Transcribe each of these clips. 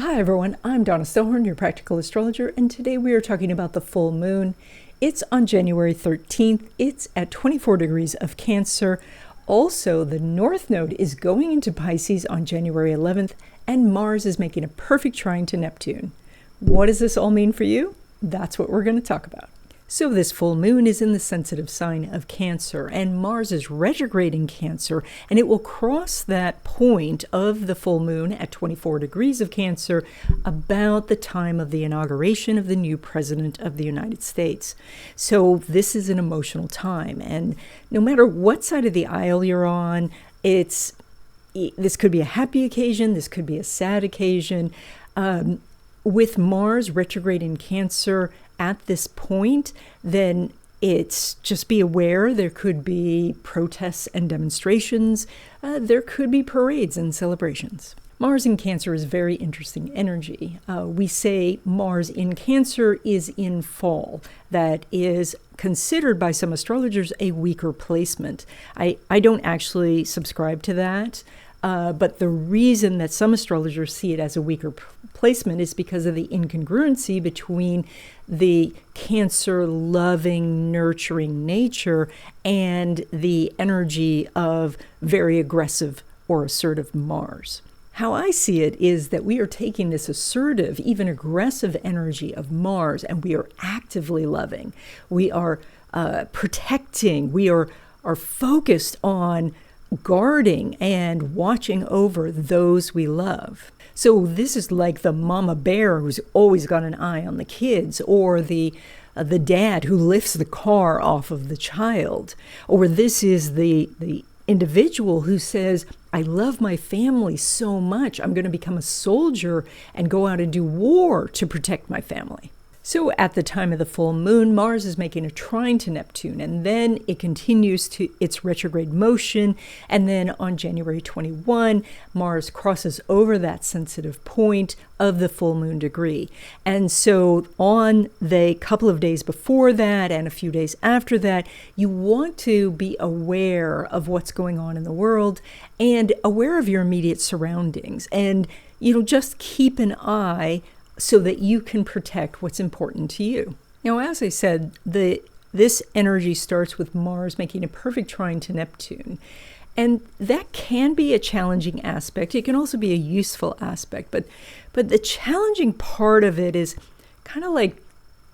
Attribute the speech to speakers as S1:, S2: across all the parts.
S1: Hi everyone, I'm Donna Stellhorn, your practical astrologer, and today we are talking about the full moon. It's on January 13th. It's at 24 degrees of Cancer. Also, the North Node is going into Pisces on January 11th, and Mars is making a perfect trine to Neptune. What does this all mean for you? That's what we're going to talk about. So this full moon is in the sensitive sign of Cancer, and Mars is retrograde in Cancer, and it will cross that point of the full moon at 24 degrees of Cancer about the time of the inauguration of the new president of the United States. So this is an emotional time, and no matter what side of the aisle you're on, this could be a happy occasion, this could be a sad occasion. With Mars retrograde in Cancer at this point, then it's just be aware there could be protests and demonstrations. There could be parades and celebrations. Mars in Cancer is very interesting energy. We say Mars in Cancer is in fall. That is considered by some astrologers a weaker placement. I don't actually subscribe to that. But the reason that some astrologers see it as a weaker placement is because of the incongruency between the Cancer-loving, nurturing nature and the energy of very aggressive or assertive Mars. How I see it is that we are taking this assertive, even aggressive energy of Mars, and we are actively loving. We are protecting. We are focused on guarding and watching over those we love. So this is like the mama bear who's always got an eye on the kids, or the dad who lifts the car off of the child, or this is the individual who says, I love my family so much, I'm going to become a soldier and go out and do war to protect my family. So at the time of the full moon, Mars is making a trine to Neptune, and then it continues to its retrograde motion, and then on January 21, Mars crosses over that sensitive point of the full moon degree. And so on the couple of days before that and a few days after that, you want to be aware of what's going on in the world and aware of your immediate surroundings, and just keep an eye so that you can protect what's important to you. Now, as I said, this energy starts with Mars making a perfect trine to Neptune. And that can be a challenging aspect. It can also be a useful aspect. But the challenging part of it is kind of like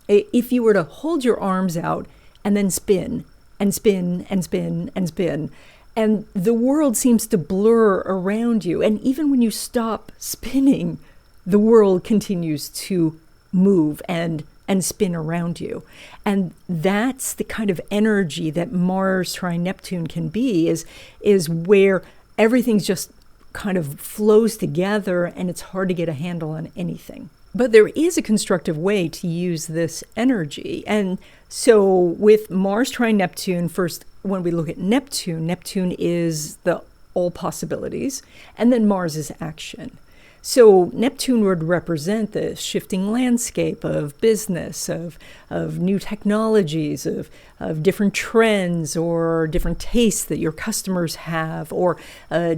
S1: if you were to hold your arms out and then spin and spin and spin and spin, and the world seems to blur around you. And even when you stop spinning, the world continues to move and spin around you. And that's the kind of energy that Mars trine Neptune can be, is where everything's just kind of flows together and it's hard to get a handle on anything. But there is a constructive way to use this energy. And so with Mars trine Neptune, first, when we look at Neptune is the all possibilities, and then Mars is action. So Neptune would represent the shifting landscape of business, of new technologies, of different trends or different tastes that your customers have, or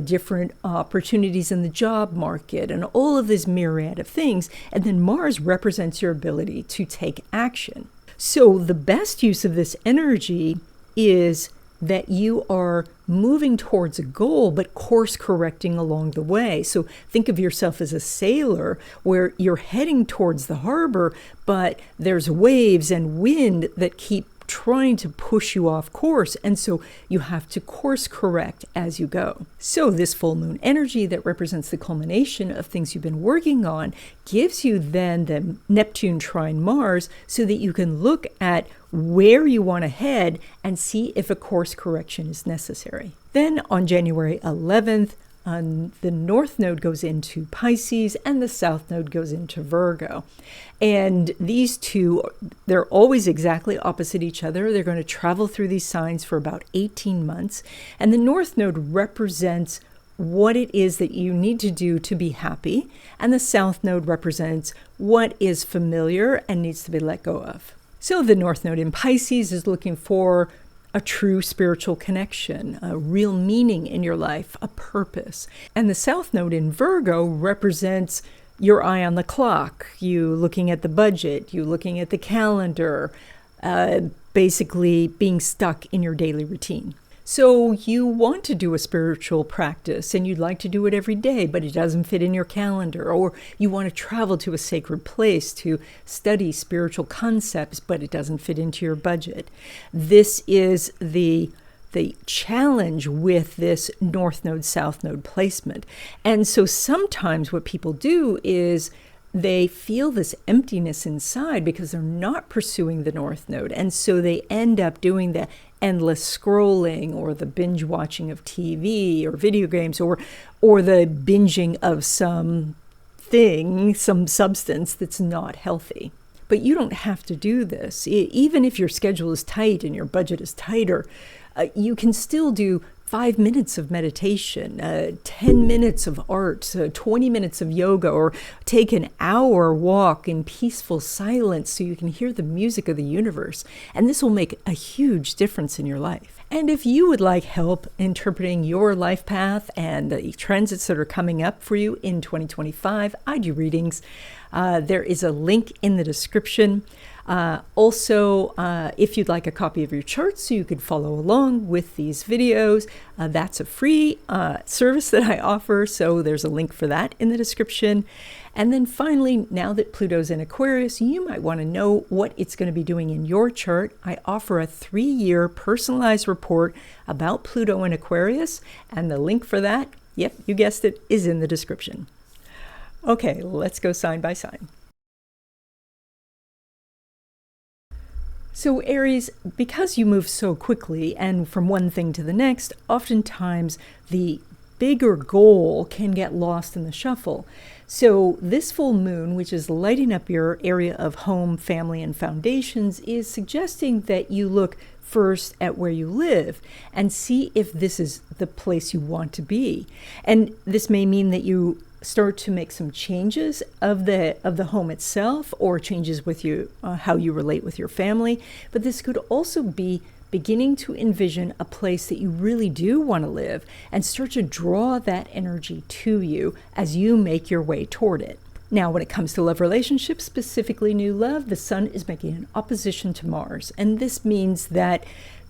S1: different opportunities in the job market, and all of this myriad of things. And then Mars represents your ability to take action. So the best use of this energy is that you are moving towards a goal, but course correcting along the way. So think of yourself as a sailor where you're heading towards the harbor, but there's waves and wind that keep trying to push you off course. And so you have to course correct as you go. So this full moon energy that represents the culmination of things you've been working on gives you then the Neptune trine Mars so that you can look at where you want to head and see if a course correction is necessary. Then on January 11th, the North Node goes into Pisces and the South Node goes into Virgo. And these two, they're always exactly opposite each other. They're going to travel through these signs for about 18 months. And the North Node represents what it is that you need to do to be happy. And the South Node represents what is familiar and needs to be let go of. So the North Node in Pisces is looking for a true spiritual connection, a real meaning in your life, a purpose. And the South Node in Virgo represents your eye on the clock, you looking at the budget, you looking at the calendar, basically being stuck in your daily routine. So you want to do a spiritual practice and you'd like to do it every day, but it doesn't fit in your calendar. Or you want to travel to a sacred place to study spiritual concepts, but it doesn't fit into your budget. This is the challenge with this North Node, South Node placement. And so sometimes what people do is they feel this emptiness inside because they're not pursuing the North Node. And so they end up doing the endless scrolling or the binge watching of TV or video games or the binging of some substance that's not healthy. But you don't have to do this. Even if your schedule is tight and your budget is tighter, you can still do 5 minutes of meditation, 10 minutes of art, 20 minutes of yoga, or take an hour walk in peaceful silence so you can hear the music of the universe. And this will make a huge difference in your life. And if you would like help interpreting your life path and the transits that are coming up for you in 2025, I do readings. There is a link in the description. Also, if you'd like a copy of your chart so you could follow along with these videos, that's a free service that I offer, so there's a link for that in the description. And then finally, now that Pluto's in Aquarius, you might want to know what it's going to be doing in your chart. I offer a 3-year personalized report about Pluto in Aquarius, and the link for that, yep, you guessed it, is in the description. Okay, let's go sign by sign. So Aries, because you move so quickly and from one thing to the next, oftentimes the bigger goal can get lost in the shuffle. So this full moon, which is lighting up your area of home, family, and foundations, is suggesting that you look first at where you live and see if this is the place you want to be. And this may mean that you start to make some changes of the home itself, or changes with you how you relate with your family. But this could also be beginning to envision a place that you really do want to live and start to draw that energy to you as you make your way toward it. Now, when it comes to love relationships, specifically new love, the Sun is making an opposition to Mars. And this means that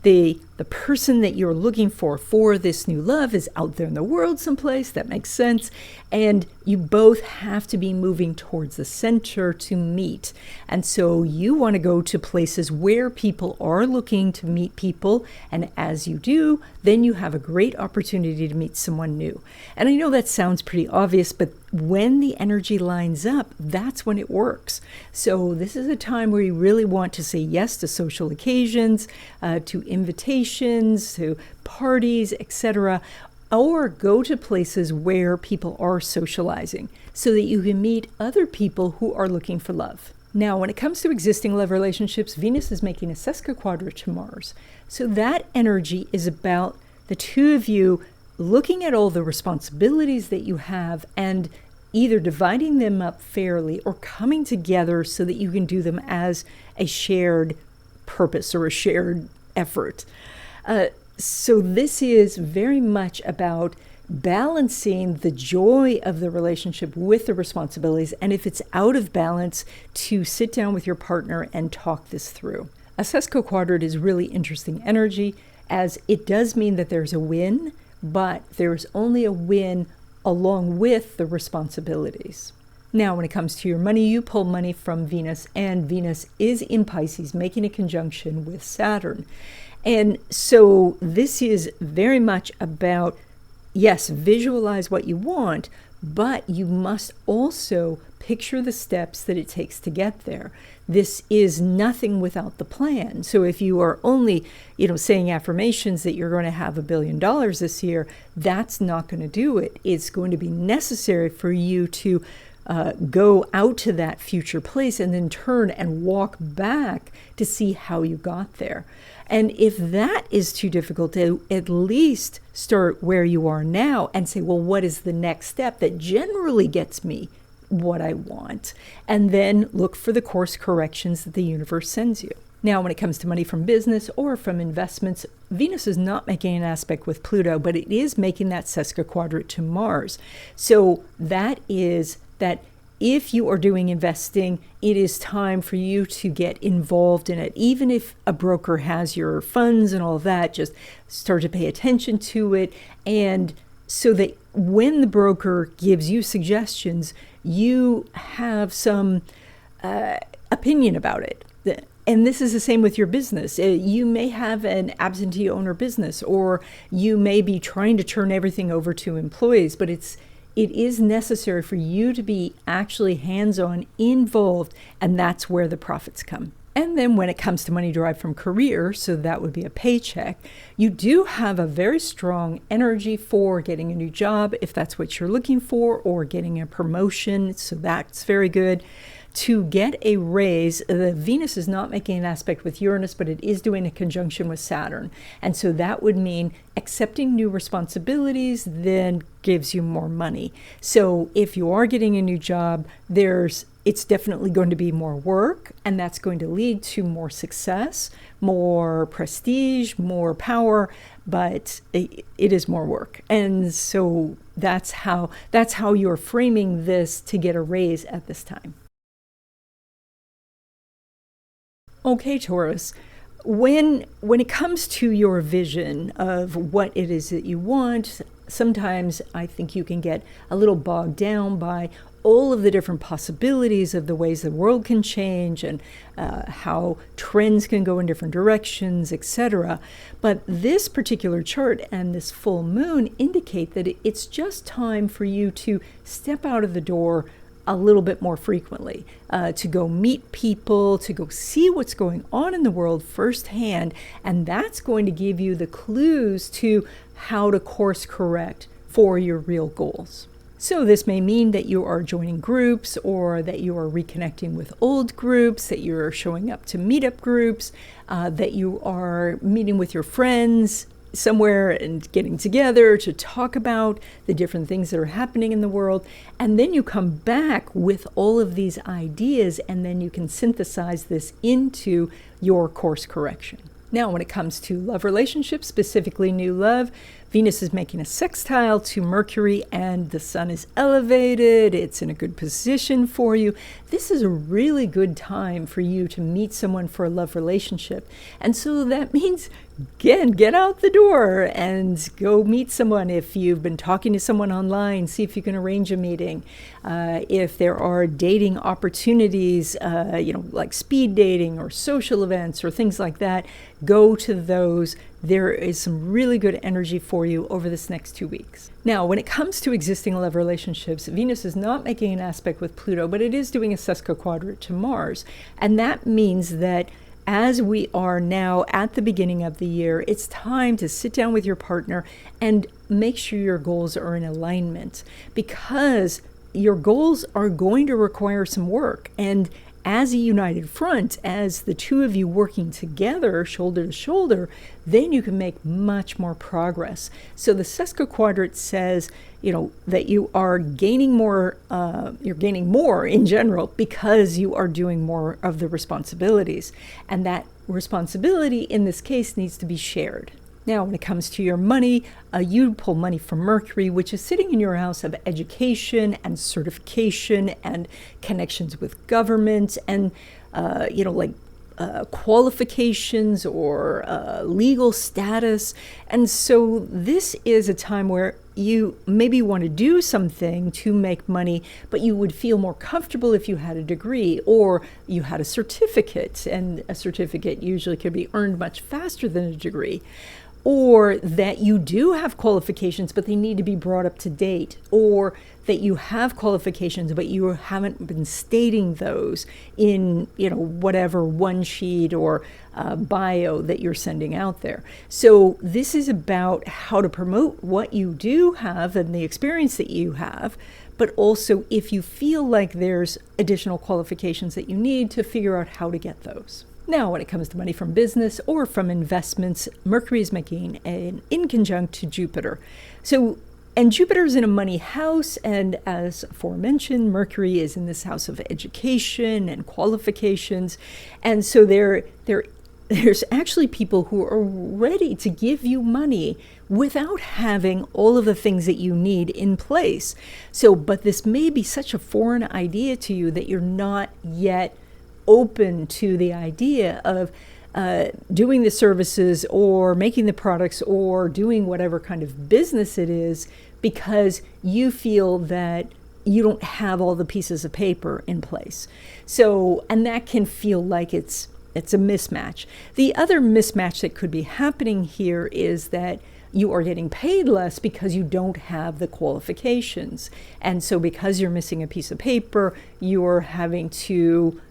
S1: the person that you're looking for this new love is out there in the world someplace. That makes sense. And you both have to be moving towards the center to meet. And so you want to go to places where people are looking to meet people. And as you do, then you have a great opportunity to meet someone new. And I know that sounds pretty obvious, but when the energy lines up, that's when it works. So this is a time where you really want to say yes to social occasions, to invitations, to parties, etc., or go to places where people are socializing so that you can meet other people who are looking for love. Now, when it comes to existing love relationships, Venus is making a sesquiquadrate to Mars. So that energy is about the two of you looking at all the responsibilities that you have and either dividing them up fairly or coming together so that you can do them as a shared purpose or a shared effort. So this is very much about balancing the joy of the relationship with the responsibilities, and if it's out of balance, to sit down with your partner and talk this through. A sesquiquadrate is really interesting energy, as it does mean that there's a win, but there's only a win along with the responsibilities. Now, when it comes to your money, you pull money from Venus, and Venus is in Pisces, making a conjunction with Saturn. And so this is very much about, yes, visualize what you want, but you must also picture the steps that it takes to get there. This is nothing without the plan. So if you are only, saying affirmations that you're going to have $1 billion this year, that's not going to do it. It's going to be necessary for you to go out to that future place and then turn and walk back to see how you got there. And if that is too difficult, to at least start where you are now and say, well, what is the next step that generally gets me what I want? And then look for the course corrections that the universe sends you. Now, when it comes to money from business or from investments, Venus is not making an aspect with Pluto, but it is making that sesquiquadrate to Mars. So that is that if you are doing investing, it is time for you to get involved in it. Even if a broker has your funds and all of that, just start to pay attention to it. And so that when the broker gives you suggestions, you have some opinion about it. And this is the same with your business. You may have an absentee owner business, or you may be trying to turn everything over to employees, but it is necessary for you to be actually hands-on, involved, and that's where the profits come. And then when it comes to money derived from career, so that would be a paycheck, you do have a very strong energy for getting a new job, if that's what you're looking for, or getting a promotion, so that's very good. To get a raise, the Venus is not making an aspect with Uranus, but it is doing a conjunction with Saturn. And so that would mean accepting new responsibilities then gives you more money. So if you are getting a new job, it's definitely going to be more work, and that's going to lead to more success, more prestige, more power, but it is more work. And so that's how you're framing this to get a raise at this time. Okay, Taurus, when it comes to your vision of what it is that you want, sometimes I think you can get a little bogged down by all of the different possibilities of the ways the world can change and how trends can go in different directions, etc. But this particular chart and this full moon indicate that it's just time for you to step out of the door a little bit more frequently, to go meet people, to go see what's going on in the world firsthand, and that's going to give you the clues to how to course correct for your real goals. So this may mean that you are joining groups, or that you are reconnecting with old groups, that you're showing up to meetup groups, that you are meeting with your friends somewhere and getting together to talk about the different things that are happening in the world. And then you come back with all of these ideas, and then you can synthesize this into your course correction. Now, when it comes to love relationships, specifically new love, Venus is making a sextile to Mercury, and the sun is elevated. It's in a good position for you. This is a really good time for you to meet someone for a love relationship. And so that means, again, get out the door and go meet someone. If you've been talking to someone online, see if you can arrange a meeting. If there are dating opportunities, like speed dating or social events or things like that, go to those. There is some really good energy for you over this next 2 weeks. Now, when it comes to existing love relationships, Venus is not making an aspect with Pluto, but it is doing a sesquiquadrate to Mars. And that means that as we are now at the beginning of the year, it's time to sit down with your partner and make sure your goals are in alignment, because your goals are going to require some work. And as a united front, as the two of you working together, shoulder to shoulder, then you can make much more progress. So the sesquiquadrate says, that you are gaining more, you're gaining more in general because you are doing more of the responsibilities. And that responsibility in this case needs to be shared. Now, when it comes to your money, you pull money from Mercury, which is sitting in your house of education and certification and connections with government and, qualifications or legal status. And so this is a time where you maybe want to do something to make money, but you would feel more comfortable if you had a degree or you had a certificate, and a certificate usually could be earned much faster than a degree. Or that you do have qualifications, but they need to be brought up to date, or that you have qualifications, but you haven't been stating those in, whatever one sheet or bio that you're sending out there. So this is about how to promote what you do have and the experience that you have, but also if you feel like there's additional qualifications that you need, to figure out how to get those. Now, when it comes to money from business or from investments, Mercury is making an inconjunct to Jupiter. And Jupiter is in a money house, and as aforementioned, Mercury is in this house of education and qualifications. And so there's actually people who are ready to give you money without having all of the things that you need in place. So, but this may be such a foreign idea to you that you're not yet open to the idea of doing the services or making the products or doing whatever kind of business it is, because you feel that you don't have all the pieces of paper in place. So, and that can feel like it's a mismatch. The other mismatch that could be happening here is that you are getting paid less because you don't have the qualifications. And so because you're missing a piece of paper, you're having to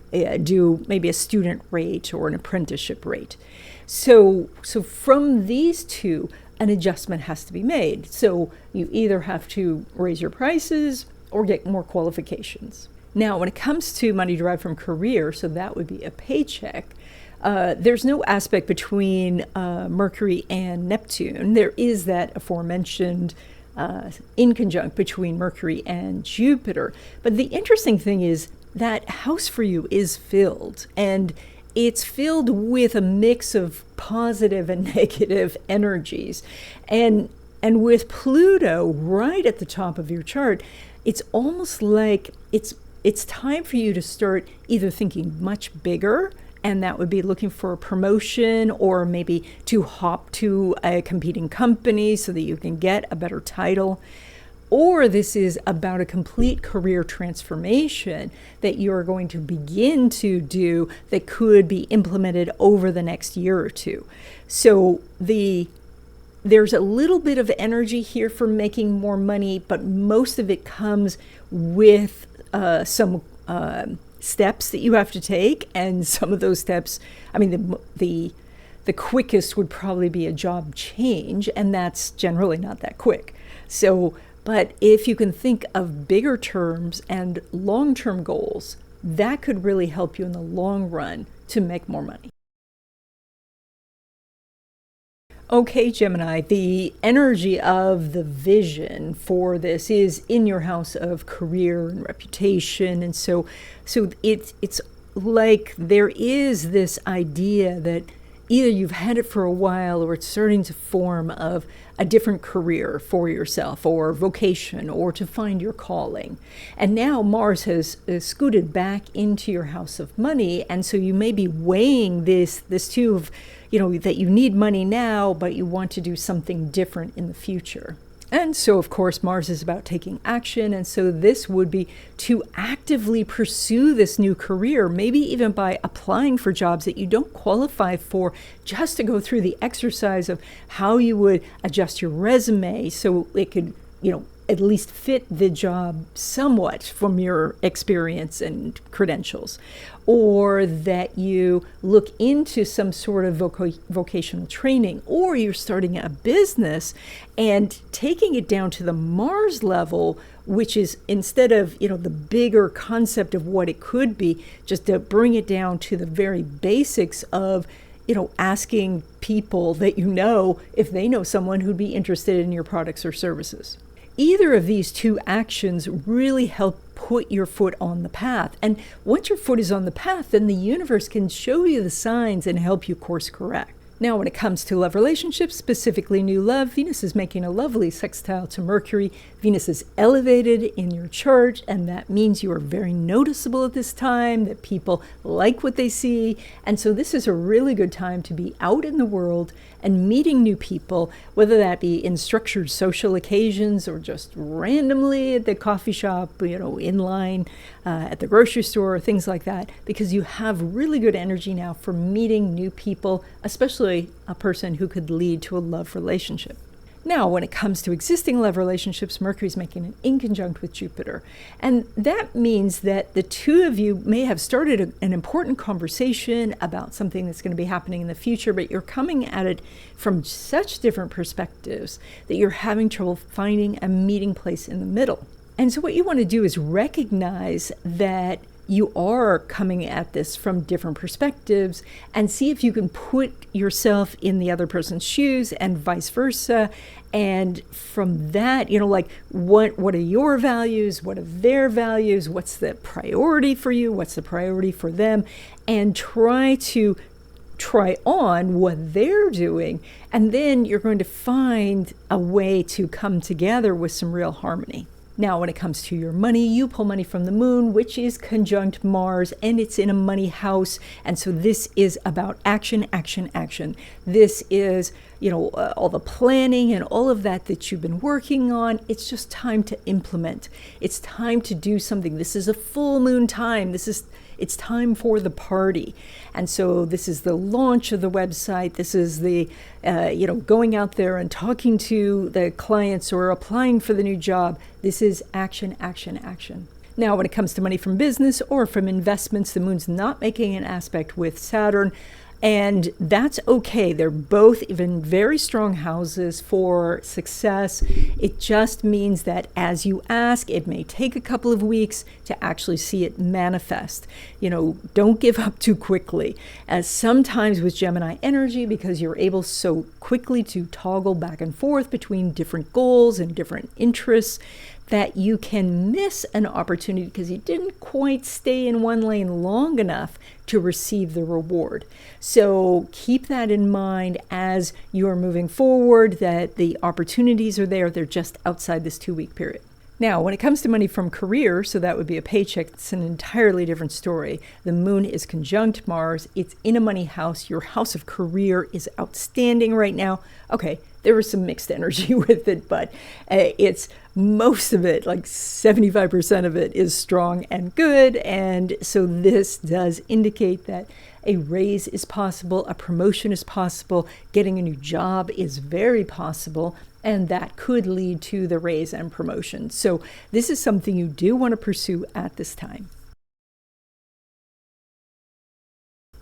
S1: do maybe a student rate or an apprenticeship rate. So from these two, an adjustment has to be made. So you either have to raise your prices or get more qualifications. Now, when it comes to money derived from career, so that would be a paycheck, there's no aspect between Mercury and Neptune. There is that aforementioned inconjunct between Mercury and Jupiter. But the interesting thing is that house for you is filled, and it's filled with a mix of positive and negative energies. And with Pluto right at the top of your chart, it's almost like it's time for you to start either thinking much bigger, and that would be looking for a promotion or maybe to hop to a competing company so that you can get a better title. Or this is about a complete career transformation that you're going to begin to do that could be implemented over the next year or two. So there's a little bit of energy here for making more money, but most of it comes with some steps that you have to take. And some of those steps, I mean, the quickest would probably be a job change, and that's generally not that quick. So, but if you can think of bigger terms and long-term goals, that could really help you in the long run to make more money. Okay, Gemini, the energy of the vision for this is in your house of career and reputation. And so it's like there is this idea that either you've had it for a while or it's starting to form of a different career for yourself or vocation or to find your calling. And now Mars has scooted back into your house of money. And so you may be weighing this too of, that you need money now, but you want to do something different in the future. And so, of course, Mars is about taking action. And so this would be to actively pursue this new career, maybe even by applying for jobs that you don't qualify for, just to go through the exercise of how you would adjust your resume so it could, at least fit the job somewhat from your experience and credentials. Or that you look into some sort of vocational training, or you're starting a business and taking it down to the Mars level, which is instead of, the bigger concept of what it could be, just to bring it down to the very basics of, asking people that if they know someone who'd be interested in your products or services. Either of these two actions really help put your foot on the path. And once your foot is on the path, then the universe can show you the signs and help you course correct. Now, when it comes to love relationships, specifically new love, Venus is making a lovely sextile to Mercury. Venus is elevated in your chart, and that means you are very noticeable at this time, that people like what they see. And so this is a really good time to be out in the world and meeting new people, whether that be in structured social occasions or just randomly at the coffee shop, in line, at the grocery store, things like that, because you have really good energy now for meeting new people, especially a person who could lead to a love relationship. Now, when it comes to existing love relationships, Mercury is making an inconjunct with Jupiter. And that means that the two of you may have started an important conversation about something that's going to be happening in the future, but you're coming at it from such different perspectives that you're having trouble finding a meeting place in the middle. And so what you want to do is recognize that you are coming at this from different perspectives and see if you can put yourself in the other person's shoes and vice versa. And from that, what are your values? What are their values? What's the priority for you? What's the priority for them? And try to try on what they're doing, and then you're going to find a way to come together with some real harmony. Now, when it comes to your money, you pull money from the moon, which is conjunct Mars, and it's in a money house. And so this is about action, action, action. This is, all the planning and all of that you've been working on. It's just time to implement. It's time to do something. This is a full moon time. It's time for the party. And so this is the launch of the website. This is the, going out there and talking to the clients or applying for the new job. This is action, action, action. Now, when it comes to money from business or from investments, the moon's not making an aspect with Saturn. And that's okay. They're both even very strong houses for success. It just means that as you ask, it may take a couple of weeks to actually see it manifest. Don't give up too quickly. As sometimes with Gemini energy, because you're able so quickly to toggle back and forth between different goals and different interests, that you can miss an opportunity because you didn't quite stay in one lane long enough to receive the reward. So keep that in mind as you're moving forward, that the opportunities are there. They're just outside this 2-week period. Now, when it comes to money from career, so that would be a paycheck, it's an entirely different story. The moon is conjunct Mars. It's in a money house. Your house of career is outstanding right now. Okay, there was some mixed energy with it, but it's most of it, like 75% of it, is strong and good. And so this does indicate that a raise is possible, a promotion is possible, getting a new job is very possible, and that could lead to the raise and promotion. So this is something you do want to pursue at this time.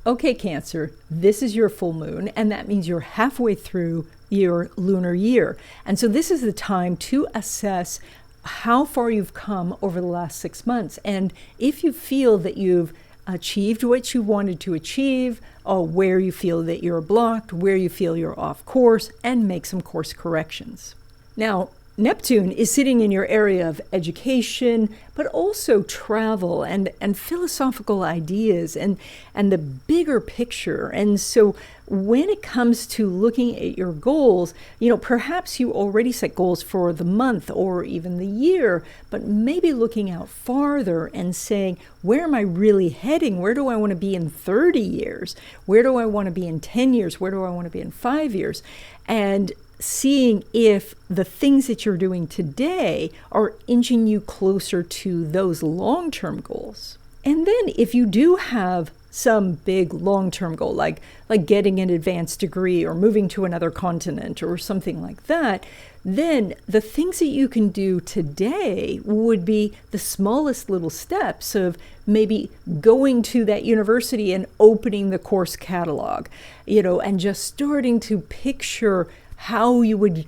S1: Okay, Cancer, this is your full moon, and that means you're halfway through your lunar year. And so this is the time to assess how far you've come over the last 6 months. And if you feel that you've achieved what you wanted to achieve, or where you feel that you're blocked, where you feel you're off course, and make some course corrections. Now, Neptune is sitting in your area of education, but also travel and philosophical ideas and the bigger picture. And so when it comes to looking at your goals, perhaps you already set goals for the month or even the year, but maybe looking out farther and saying, where am I really heading? Where do I want to be in 30 years? Where do I want to be in 10 years? Where do I want to be in 5 years? And seeing if the things that you're doing today are inching you closer to those long-term goals. And then if you do have some big long-term goal, like getting an advanced degree or moving to another continent or something like that, then the things that you can do today would be the smallest little steps of maybe going to that university and opening the course catalog, and just starting to picture how you would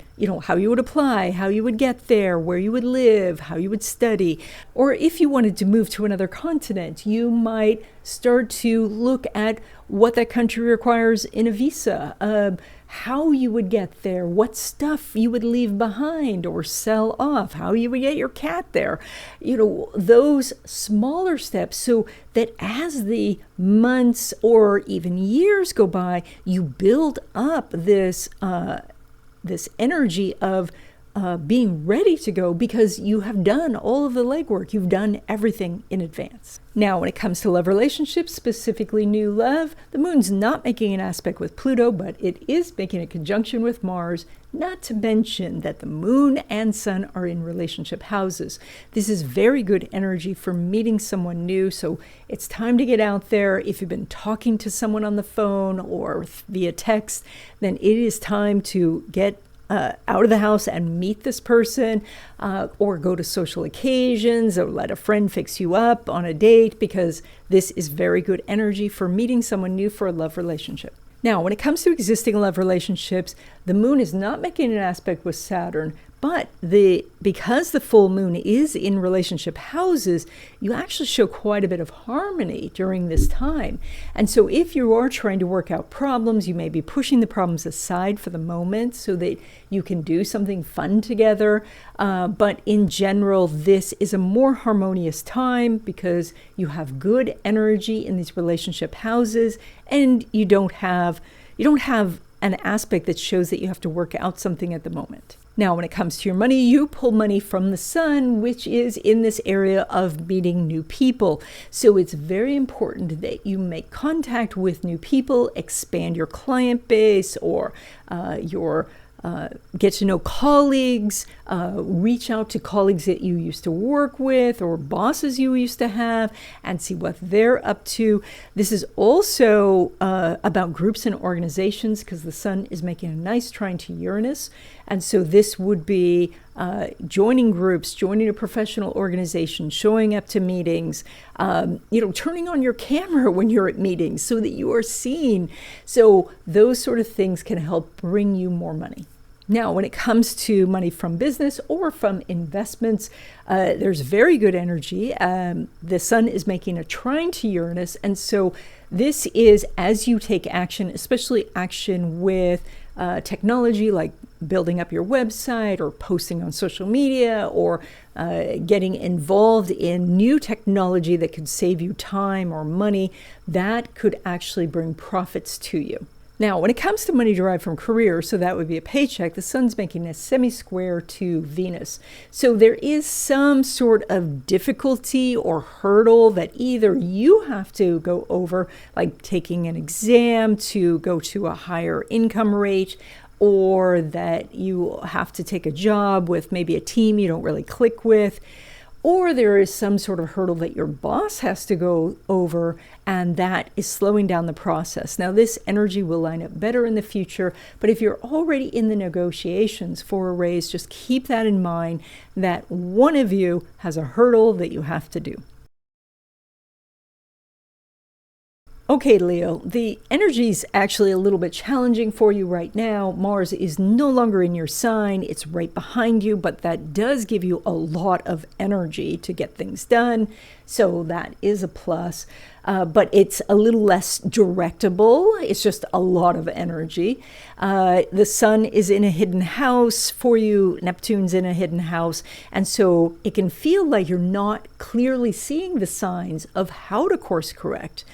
S1: apply, how you would get there, where you would live, how you would study. Or if you wanted to move to another continent, you might start to look at what that country requires in a visa, how you would get there, what stuff you would leave behind or sell off, how you would get your cat there, those smaller steps, so that as the months or even years go by, you build up this energy of being ready to go because you have done all of the legwork. You've done everything in advance. Now, when it comes to love relationships, specifically new love, the moon's not making an aspect with Pluto, but it is making a conjunction with Mars, not to mention that the moon and sun are in relationship houses. This is very good energy for meeting someone new, so it's time to get out there. If you've been talking to someone on the phone or via text, then it is time to get out of the house and meet this person, or go to social occasions, or let a friend fix you up on a date, because this is very good energy for meeting someone new for a love relationship. Now, when it comes to existing love relationships, the moon is not making an aspect with Saturn, But because the full moon is in relationship houses, you actually show quite a bit of harmony during this time. And so if you are trying to work out problems, you may be pushing the problems aside for the moment so that you can do something fun together. But in general, this is a more harmonious time because you have good energy in these relationship houses, and you don't have an aspect that shows that you have to work out something at the moment. Now, when it comes to your money, you pull money from the sun, which is in this area of meeting new people. So it's very important that you make contact with new people, expand your client base, or get to know colleagues, reach out to colleagues that you used to work with or bosses you used to have and see what they're up to. This is also about groups and organizations because the sun is making a nice trine to Uranus. And so this would be joining groups, joining a professional organization, showing up to meetings, turning on your camera when you're at meetings so that you are seen. So those sort of things can help bring you more money. Now, when it comes to money from business or from investments, there's very good energy. The sun is making a trine to Uranus. And so this is as you take action, especially action with technology like building up your website or posting on social media or getting involved in new technology that could save you time or money, that could actually bring profits to you. Now, when it comes to money derived from career, so that would be a paycheck, the sun's making a semi-square to Venus. So there is some sort of difficulty or hurdle that either you have to go over, like taking an exam to go to a higher income rate, or that you have to take a job with maybe a team you don't really click with, or there is some sort of hurdle that your boss has to go over, and that is slowing down the process. Now, this energy will line up better in the future, but if you're already in the negotiations for a raise, just keep that in mind that one of you has a hurdle that you have to do. Okay, Leo, the energy is actually a little bit challenging for you right now. Mars is no longer in your sign. It's right behind you, but that does give you a lot of energy to get things done. So that is a plus. But it's a little less directable. It's just a lot of energy. The sun is in a hidden house for you. Neptune's in a hidden house. And so it can feel like you're not clearly seeing the signs of how to course correct.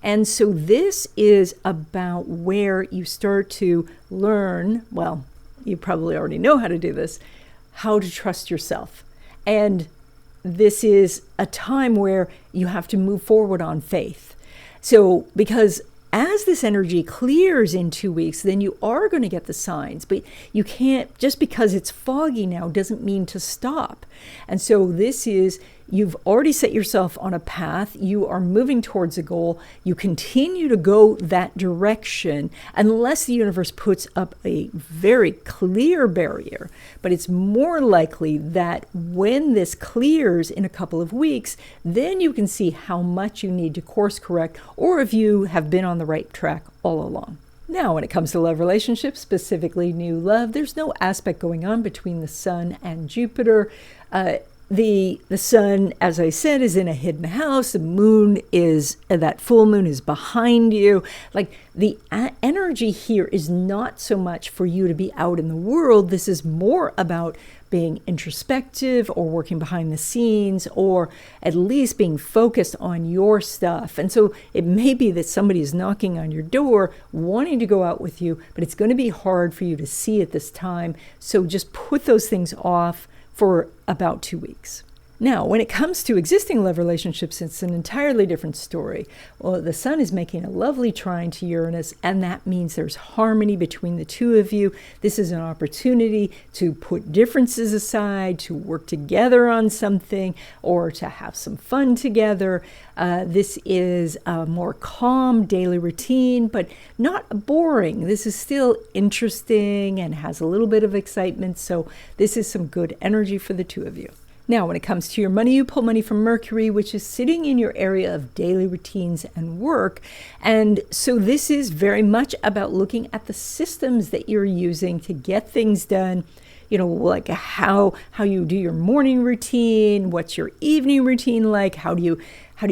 S1: And so this is about where you start to learn, well, you probably already know how to do this, how to trust yourself. And this is a time where you have to move forward on faith. So because as this energy clears in 2 weeks, then you are going to get the signs, but you can't, just because it's foggy now doesn't mean to stop. And so this is, you've already set yourself on a path, you are moving towards a goal, you continue to go that direction unless the universe puts up a very clear barrier. But it's more likely that when this clears in a couple of weeks, then you can see how much you need to course correct, or if you have been on the right track all along. Now, when it comes to love relationships, specifically new love, there's no aspect going on between the sun and Jupiter. The sun, as I said, is in a hidden house. The moon is, that full moon is behind you. Like the energy here is not so much for you to be out in the world. This is more about being introspective or working behind the scenes, or at least being focused on your stuff. And so it may be that somebody is knocking on your door wanting to go out with you, but it's going to be hard for you to see at this time. So just put those things off for about 2 weeks. Now, when it comes to existing love relationships, it's an entirely different story. Well, the sun is making a lovely trine to Uranus, and that means there's harmony between the two of you. This is an opportunity to put differences aside, to work together on something, or to have some fun together. This is a more calm daily routine, but not boring. This is still interesting and has a little bit of excitement, so this is some good energy for the two of you. Now, when it comes to your money, you pull money from Mercury, which is sitting in your area of daily routines and work. And so this is very much about looking at the systems that you're using to get things done. like how you do your morning routine, what's your evening routine like, how do you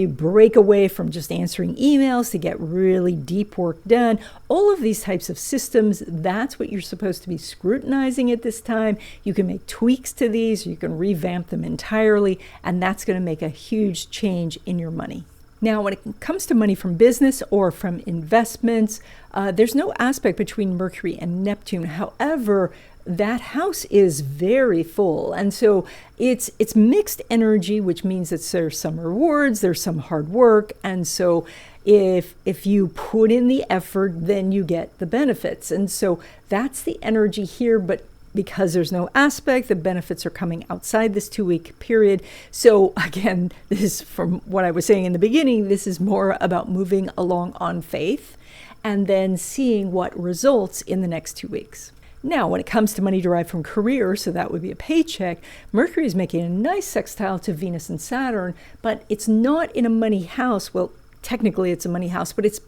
S1: break away from just answering emails to get really deep work done. All of these types of systems, that's what you're supposed to be scrutinizing at this time. You can make tweaks to these, you can revamp them entirely, and that's going to make a huge change in your money. Now, when it comes to money from business or from investments, there's no aspect between Mercury and Neptune. However, that house is very full. And so it's mixed energy, which means that there's some rewards, there's some hard work. And so if you put in the effort, then you get the benefits. And so that's the energy here. But because there's no aspect, the benefits are coming outside this 2-week period. So again, this is from what I was saying in the beginning, this is more about moving along on faith and then seeing what results in the next 2 weeks. Now, when it comes to money derived from career, so that would be a paycheck, Mercury is making a nice sextile to Venus and Saturn, but it's not in a money house. Well, technically it's a money house, but it's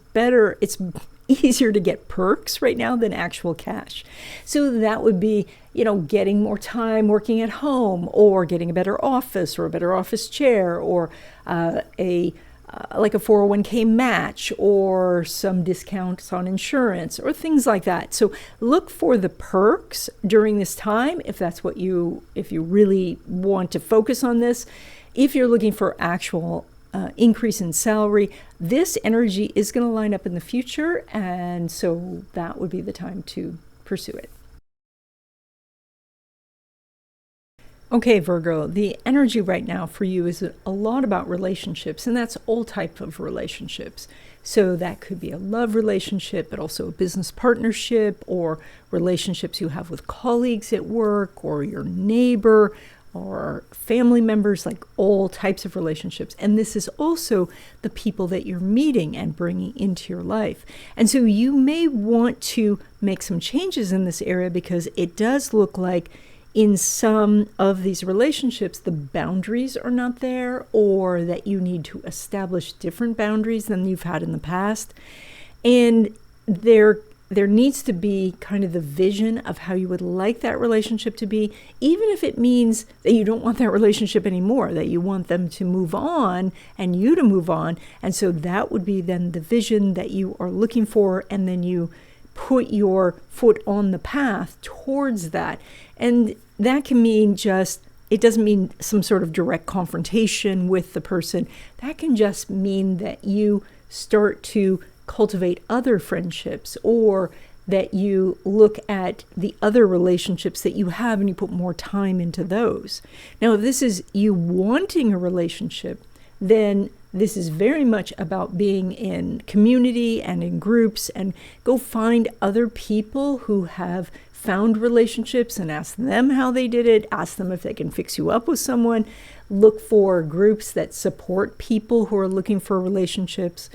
S1: easier to get perks right now than actual cash. So that would be, getting more time working at home, or getting a better office or a better office chair, or like a 401k match, or some discounts on insurance, or things like that. So look for the perks during this time if you really want to focus on this. If you're looking for actual increase in salary, this energy is going to line up in the future, and so that would be the time to pursue it. Okay, Virgo, the energy right now for you is a lot about relationships, and that's all type of relationships. So that could be a love relationship, but also a business partnership, or relationships you have with colleagues at work, or your neighbor, or family members, like all types of relationships. And this is also the people that you're meeting and bringing into your life. And so you may want to make some changes in this area, because it does look like in some of these relationships, the boundaries are not there, or that you need to establish different boundaries than you've had in the past. And there needs to be kind of the vision of how you would like that relationship to be, even if it means that you don't want that relationship anymore, that you want them to move on and you to move on. And so that would be then the vision that you are looking for, and then you put your foot on the path towards that. And that can mean it doesn't mean some sort of direct confrontation with the person. That can just mean that you start to cultivate other friendships, or that you look at the other relationships that you have and you put more time into those. Now, if this is you wanting a relationship, then this is very much about being in community and in groups, and go find other people who have found relationships and ask them how they did it. Ask them if they can fix you up with someone. Look for groups that support people who are looking for relationships,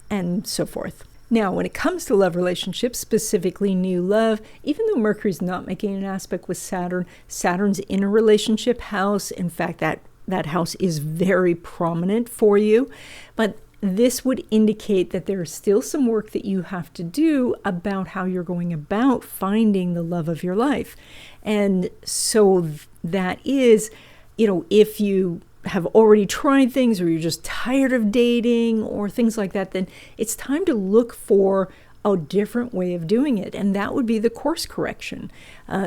S1: and so forth. Now, when it comes to love relationships, specifically new love, even though Mercury's not making an aspect with Saturn, Saturn's in a relationship house. In fact, that house is very prominent for you. But this would indicate that there is still some work that you have to do about how you're going about finding the love of your life. And so that is, if you have already tried things, or you're just tired of dating, or things like that, then it's time to look for a different way of doing it. And that would be the course correction.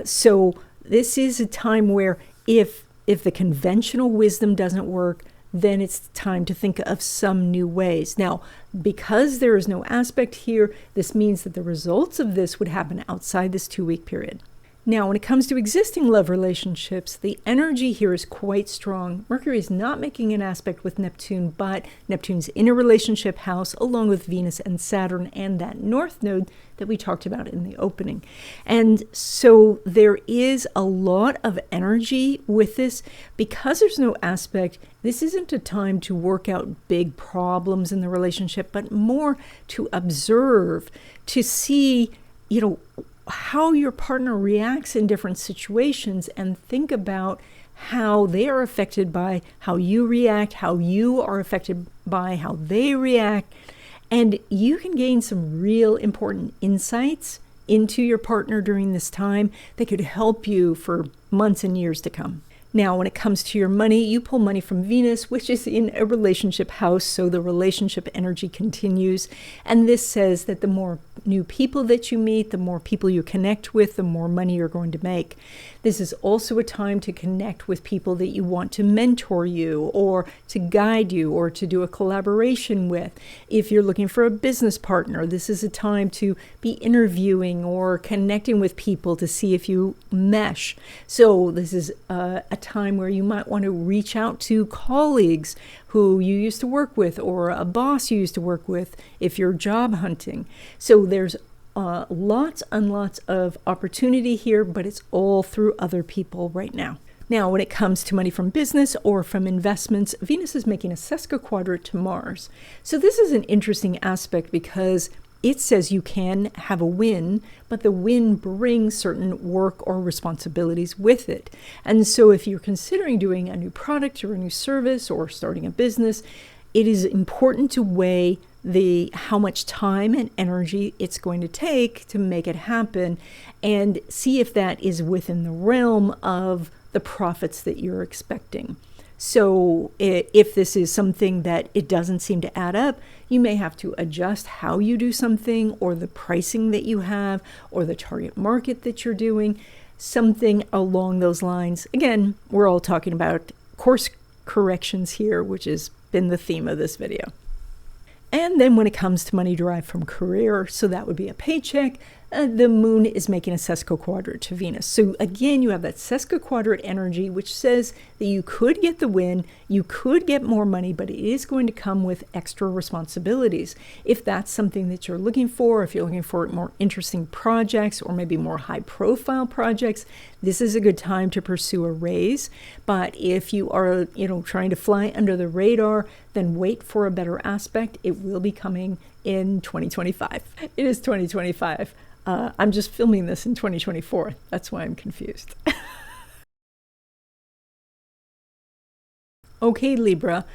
S1: So this is a time where if the conventional wisdom doesn't work, then it's time to think of some new ways. Now, because there is no aspect here, this means that the results of this would happen outside this 2-week period. Now, when it comes to existing love relationships, the energy here is quite strong. Mercury is not making an aspect with Neptune, but Neptune's in a relationship house along with Venus and Saturn and that North Node that we talked about in the opening. And so there is a lot of energy with this. Because there's no aspect, this isn't a time to work out big problems in the relationship, but more to observe, to see, how your partner reacts in different situations, and think about how they are affected by how you react, how you are affected by how they react. And you can gain some real important insights into your partner during this time that could help you for months and years to come. Now, when it comes to your money, you pull money from Venus, which is in a relationship house, so the relationship energy continues. And this says that the more new people that you meet, the more people you connect with, the more money you're going to make. This is also a time to connect with people that you want to mentor you or to guide you or to do a collaboration with. If you're looking for a business partner, this is a time to be interviewing or connecting with people to see if you mesh. So this is a time where you might want to reach out to colleagues who you used to work with or a boss you used to work with if you're job hunting. So there's lots and lots of opportunity here, but it's all through other people right now. Now, when it comes to money from business or from investments, Venus is making a sesquiquadrate to Mars. So this is an interesting aspect because it says you can have a win, but the win brings certain work or responsibilities with it. And so if you're considering doing a new product or a new service or starting a business, it is important to weigh how much time and energy it's going to take to make it happen and see if that is within the realm of the profits that you're expecting. So if this is something that it doesn't seem to add up, you may have to adjust how you do something or the pricing that you have or the target market that you're doing, something along those lines. Again, we're all talking about course corrections here, which has been the theme of this video. And then when it comes to money derived from career, so that would be a paycheck, the moon is making a sesquiquadrate to Venus. So again, you have that sesquiquadrate energy, which says that you could get the win, you could get more money, but it is going to come with extra responsibilities. If that's something that you're looking for, if you're looking for more interesting projects or maybe more high profile projects, this is a good time to pursue a raise. But if you are, trying to fly under the radar, then wait for a better aspect. It will be coming in 2025. It is 2025. I'm just filming this in 2024. That's why I'm confused. Okay, Libra.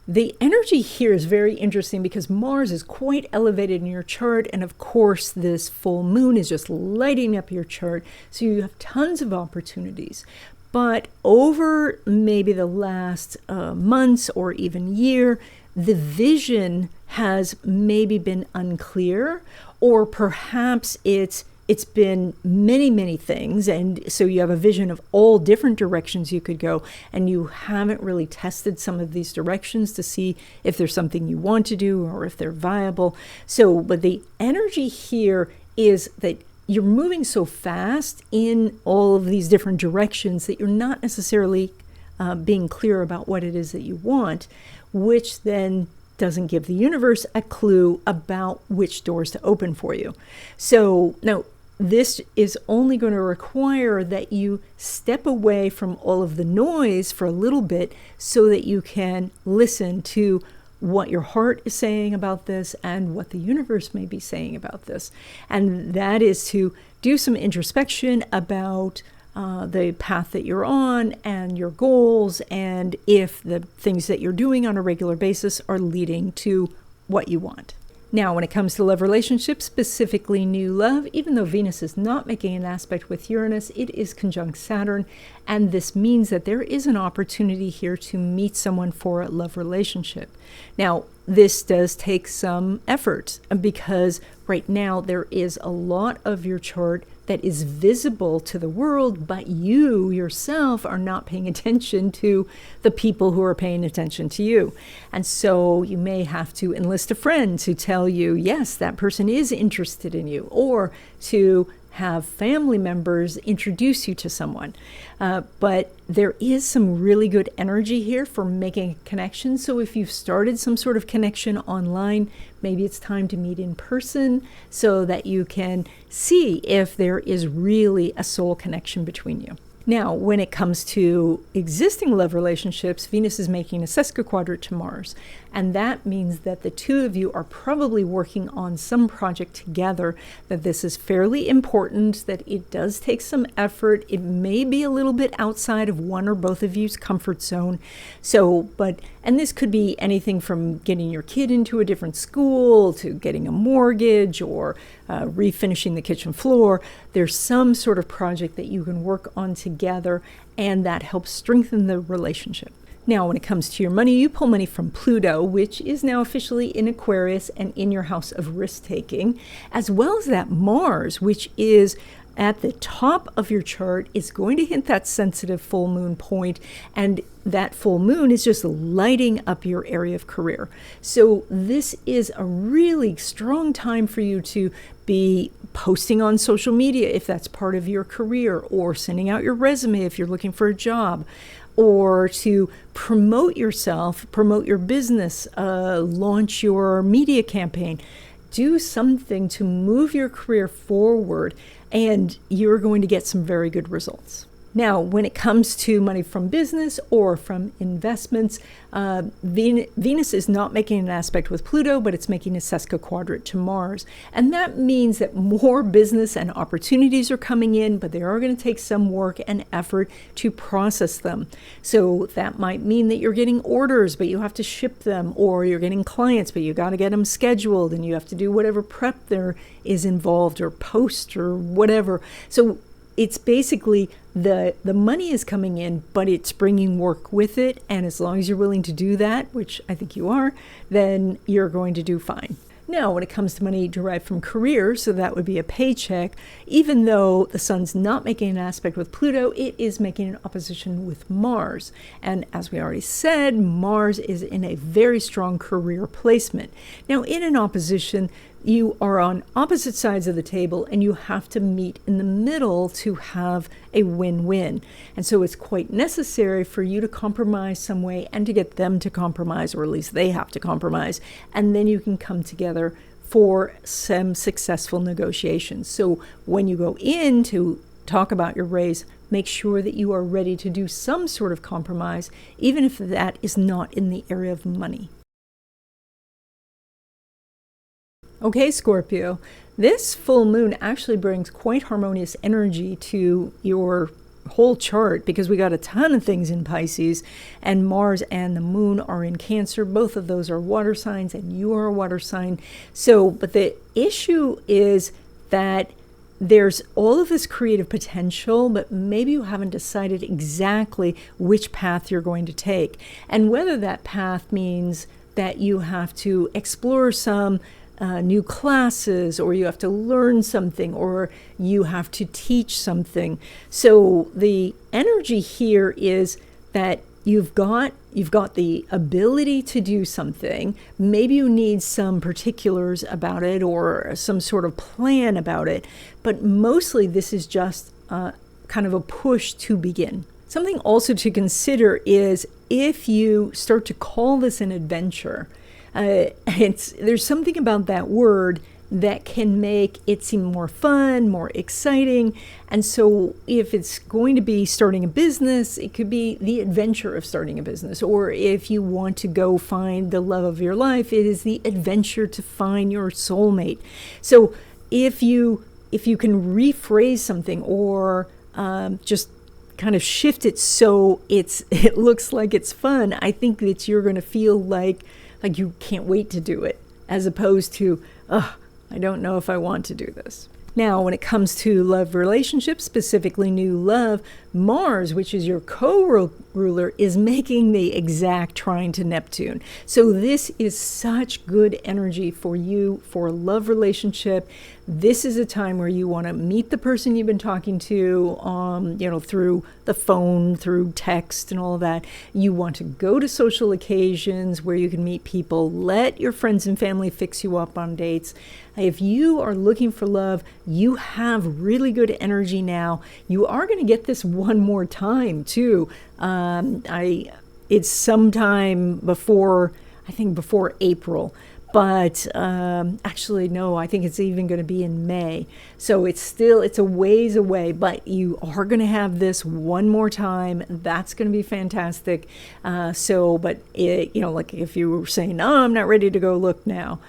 S1: The energy here is very interesting because Mars is quite elevated in your chart. And of course, this full moon is just lighting up your chart. So you have tons of opportunities. But over maybe the last months or even year, the vision has maybe been unclear, or perhaps it's been many things, and so you have a vision of all different directions you could go, and you haven't really tested some of these directions to see if there's something you want to do or if they're viable. So, but the energy here is that you're moving so fast in all of these different directions that you're not necessarily being clear about what it is that you want, which then doesn't give the universe a clue about which doors to open for you. So now this is only going to require that you step away from all of the noise for a little bit so that you can listen to what your heart is saying about this and what the universe may be saying about this. And that is to do some introspection about the path that you're on and your goals, and if the things that you're doing on a regular basis are leading to what you want. Now, when it comes to love relationships, specifically new love, even though Venus is not making an aspect with Uranus, it is conjunct Saturn, and this means that there is an opportunity here to meet someone for a love relationship. Now, this does take some effort because right now there is a lot of your chart that is visible to the world, but you yourself are not paying attention to the people who are paying attention to you. And so you may have to enlist a friend to tell you, yes, that person is interested in you, or to have family members introduce you to someone. But there is some really good energy here for making a connection. So if you've started some sort of connection online, maybe it's time to meet in person so that you can see if there is really a soul connection between you. Now, when it comes to existing love relationships, Venus is making a sesquiquadrate to Mars. And that means that the two of you are probably working on some project together, that this is fairly important, that it does take some effort. It may be a little bit outside of one or both of you's comfort zone. And this could be anything from getting your kid into a different school to getting a mortgage or refinishing the kitchen floor. There's some sort of project that you can work on together, and that helps strengthen the relationship. Now, when it comes to your money, you pull money from Pluto, which is now officially in Aquarius and in your house of risk-taking, as well as that Mars, which is at the top of your chart, is going to hit that sensitive full moon point, and that full moon is just lighting up your area of career. So this is a really strong time for you to be posting on social media if that's part of your career, or sending out your resume if you're looking for a job, or to promote yourself, promote your business, launch your media campaign. Do something to move your career forward, and you're going to get some very good results. Now, when it comes to money from business or from investments, Venus is not making an aspect with Pluto, but it's making a sesquiquadrate to Mars. And that means that more business and opportunities are coming in, but they are going to take some work and effort to process them. So that might mean that you're getting orders, but you have to ship them, or you're getting clients, but you got to get them scheduled, and you have to do whatever prep there is involved, or post, or whatever. So it's basically the money is coming in, but it's bringing work with it. And as long as you're willing to do that, which I think you are, then you're going to do fine. Now, when it comes to money derived from career, so that would be a paycheck, even though the sun's not making an aspect with Pluto, it is making an opposition with Mars. And as we already said, Mars is in a very strong career placement. Now, in an opposition, you are on opposite sides of the table, and you have to meet in the middle to have a win-win. And so it's quite necessary for you to compromise some way, and to get them to compromise, or at least they have to compromise, and then you can come together for some successful negotiations. So when you go in to talk about your raise, make sure that you are ready to do some sort of compromise, even if that is not in the area of money. Okay, Scorpio, this full moon actually brings quite harmonious energy to your whole chart, because we got a ton of things in Pisces, and Mars and the moon are in Cancer. Both of those are water signs, and you are a water sign. So, but the issue is that there's all of this creative potential, but maybe you haven't decided exactly which path you're going to take. And whether that path means that you have to explore some new classes, or you have to learn something, or you have to teach something. So the energy here is that you've got the ability to do something. Maybe you need some particulars about it, or some sort of plan about it, but mostly this is just kind of a push to begin. Something also to consider is if you start to call this an adventure, there's something about that word that can make it seem more fun, more exciting. And so if it's going to be starting a business, it could be the adventure of starting a business. Or if you want to go find the love of your life, it is the adventure to find your soulmate. So if you can rephrase something, or just kind of shift it so it looks like it's fun, I think that you're going to feel like you can't wait to do it, as opposed to, I don't know if I want to do this. Now, when it comes to love relationships, specifically new love, Mars, which is your co-ruler, is making the exact trine to Neptune. So this is such good energy for you for a love relationship. This is a time where you want to meet the person you've been talking to, through the phone, through text and all of that. You want to go to social occasions where you can meet people. Let your friends and family fix you up on dates. If you are looking for love, you have really good energy now. You are going to get this one more time too. It's sometime before April. But actually, no, I think it's even going to be in May. So it's a ways away, but you are going to have this one more time. That's going to be fantastic. But like if you were saying, no, I'm not ready to go look now,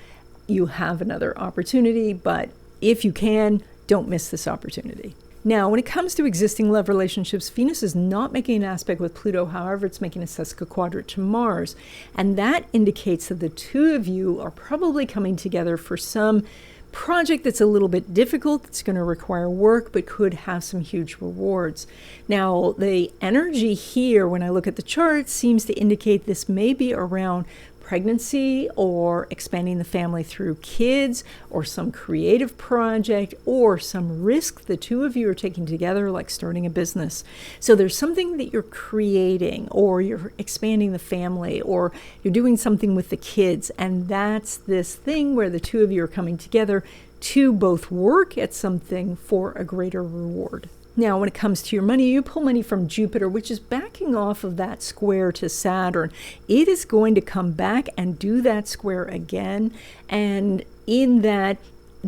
S1: you have another opportunity. But if you can, don't miss this opportunity. Now, when it comes to existing love relationships, Venus is not making an aspect with Pluto. However, it's making a sesquiquadrate to Mars. And that indicates that the two of you are probably coming together for some project that's a little bit difficult, that's going to require work, but could have some huge rewards. Now, the energy here, when I look at the chart, seems to indicate this may be around pregnancy or expanding the family through kids or some creative project or some risk the two of you are taking together, like starting a business. So there's something that you're creating, or you're expanding the family, or you're doing something with the kids. And that's this thing where the two of you are coming together to both work at something for a greater reward. Now, when it comes to your money, you pull money from Jupiter, which is backing off of that square to Saturn. It is going to come back and do that square again. And in that,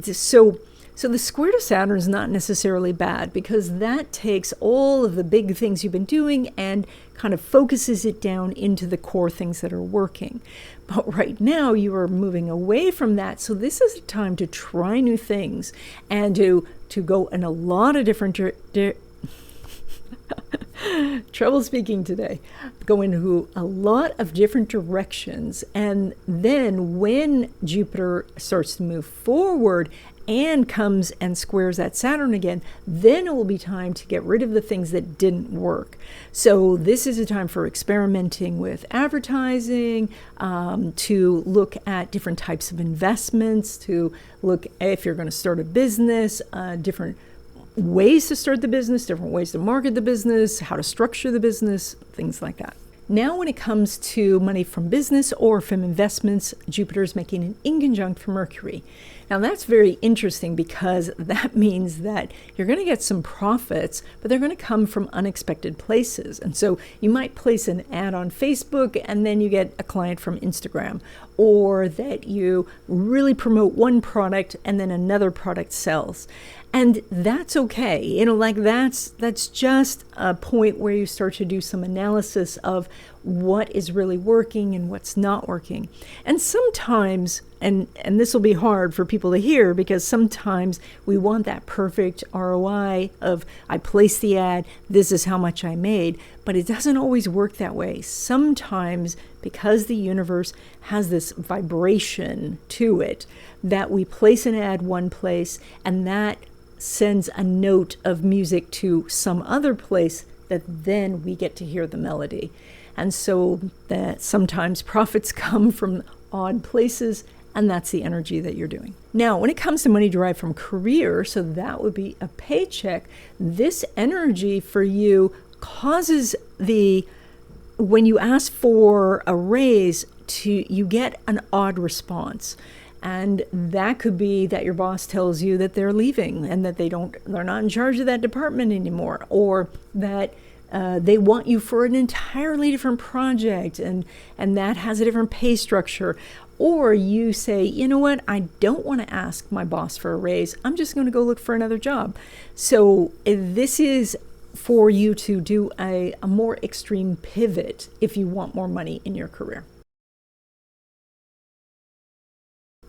S1: so the square to Saturn is not necessarily bad, because that takes all of the big things you've been doing and kind of focuses it down into the core things that are working. But right now you are moving away from that. So this is a time to try new things and to go in a lot of different trouble speaking today. Go into a lot of different directions. And then when Jupiter starts to move forward and comes and squares at Saturn again, then it will be time to get rid of the things that didn't work. So this is a time for experimenting with advertising, to look at different types of investments, to look if you're going to start a business, different ways to start the business, different ways to market the business, how to structure the business, things like that. Now, when it comes to money from business or from investments, Jupiter is making an inconjunct for Mercury. Now, that's very interesting, because that means that you're going to get some profits, but they're going to come from unexpected places. And so you might place an ad on Facebook and then you get a client from Instagram, or that you really promote one product and then another product sells. And that's okay. That's just a point where you start to do some analysis of what is really working and what's not working. And sometimes, and this will be hard for people to hear, because sometimes we want that perfect ROI of, I placed the ad, this is how much I made, but it doesn't always work that way. Sometimes, because the universe has this vibration to it, that we place an ad one place and that sends a note of music to some other place that then we get to hear the melody. And so that sometimes profits come from odd places, and that's the energy that you're doing. Now, when it comes to money derived from career, so that would be a paycheck, this energy for you causes when you ask for a raise, you get an odd response. And that could be that your boss tells you that they're leaving and that they're not in charge of that department anymore, or that they want you for an entirely different project and that has a different pay structure. Or you say, you know what, I don't want to ask my boss for a raise. I'm just going to go look for another job. So this is for you to do a more extreme pivot if you want more money in your career.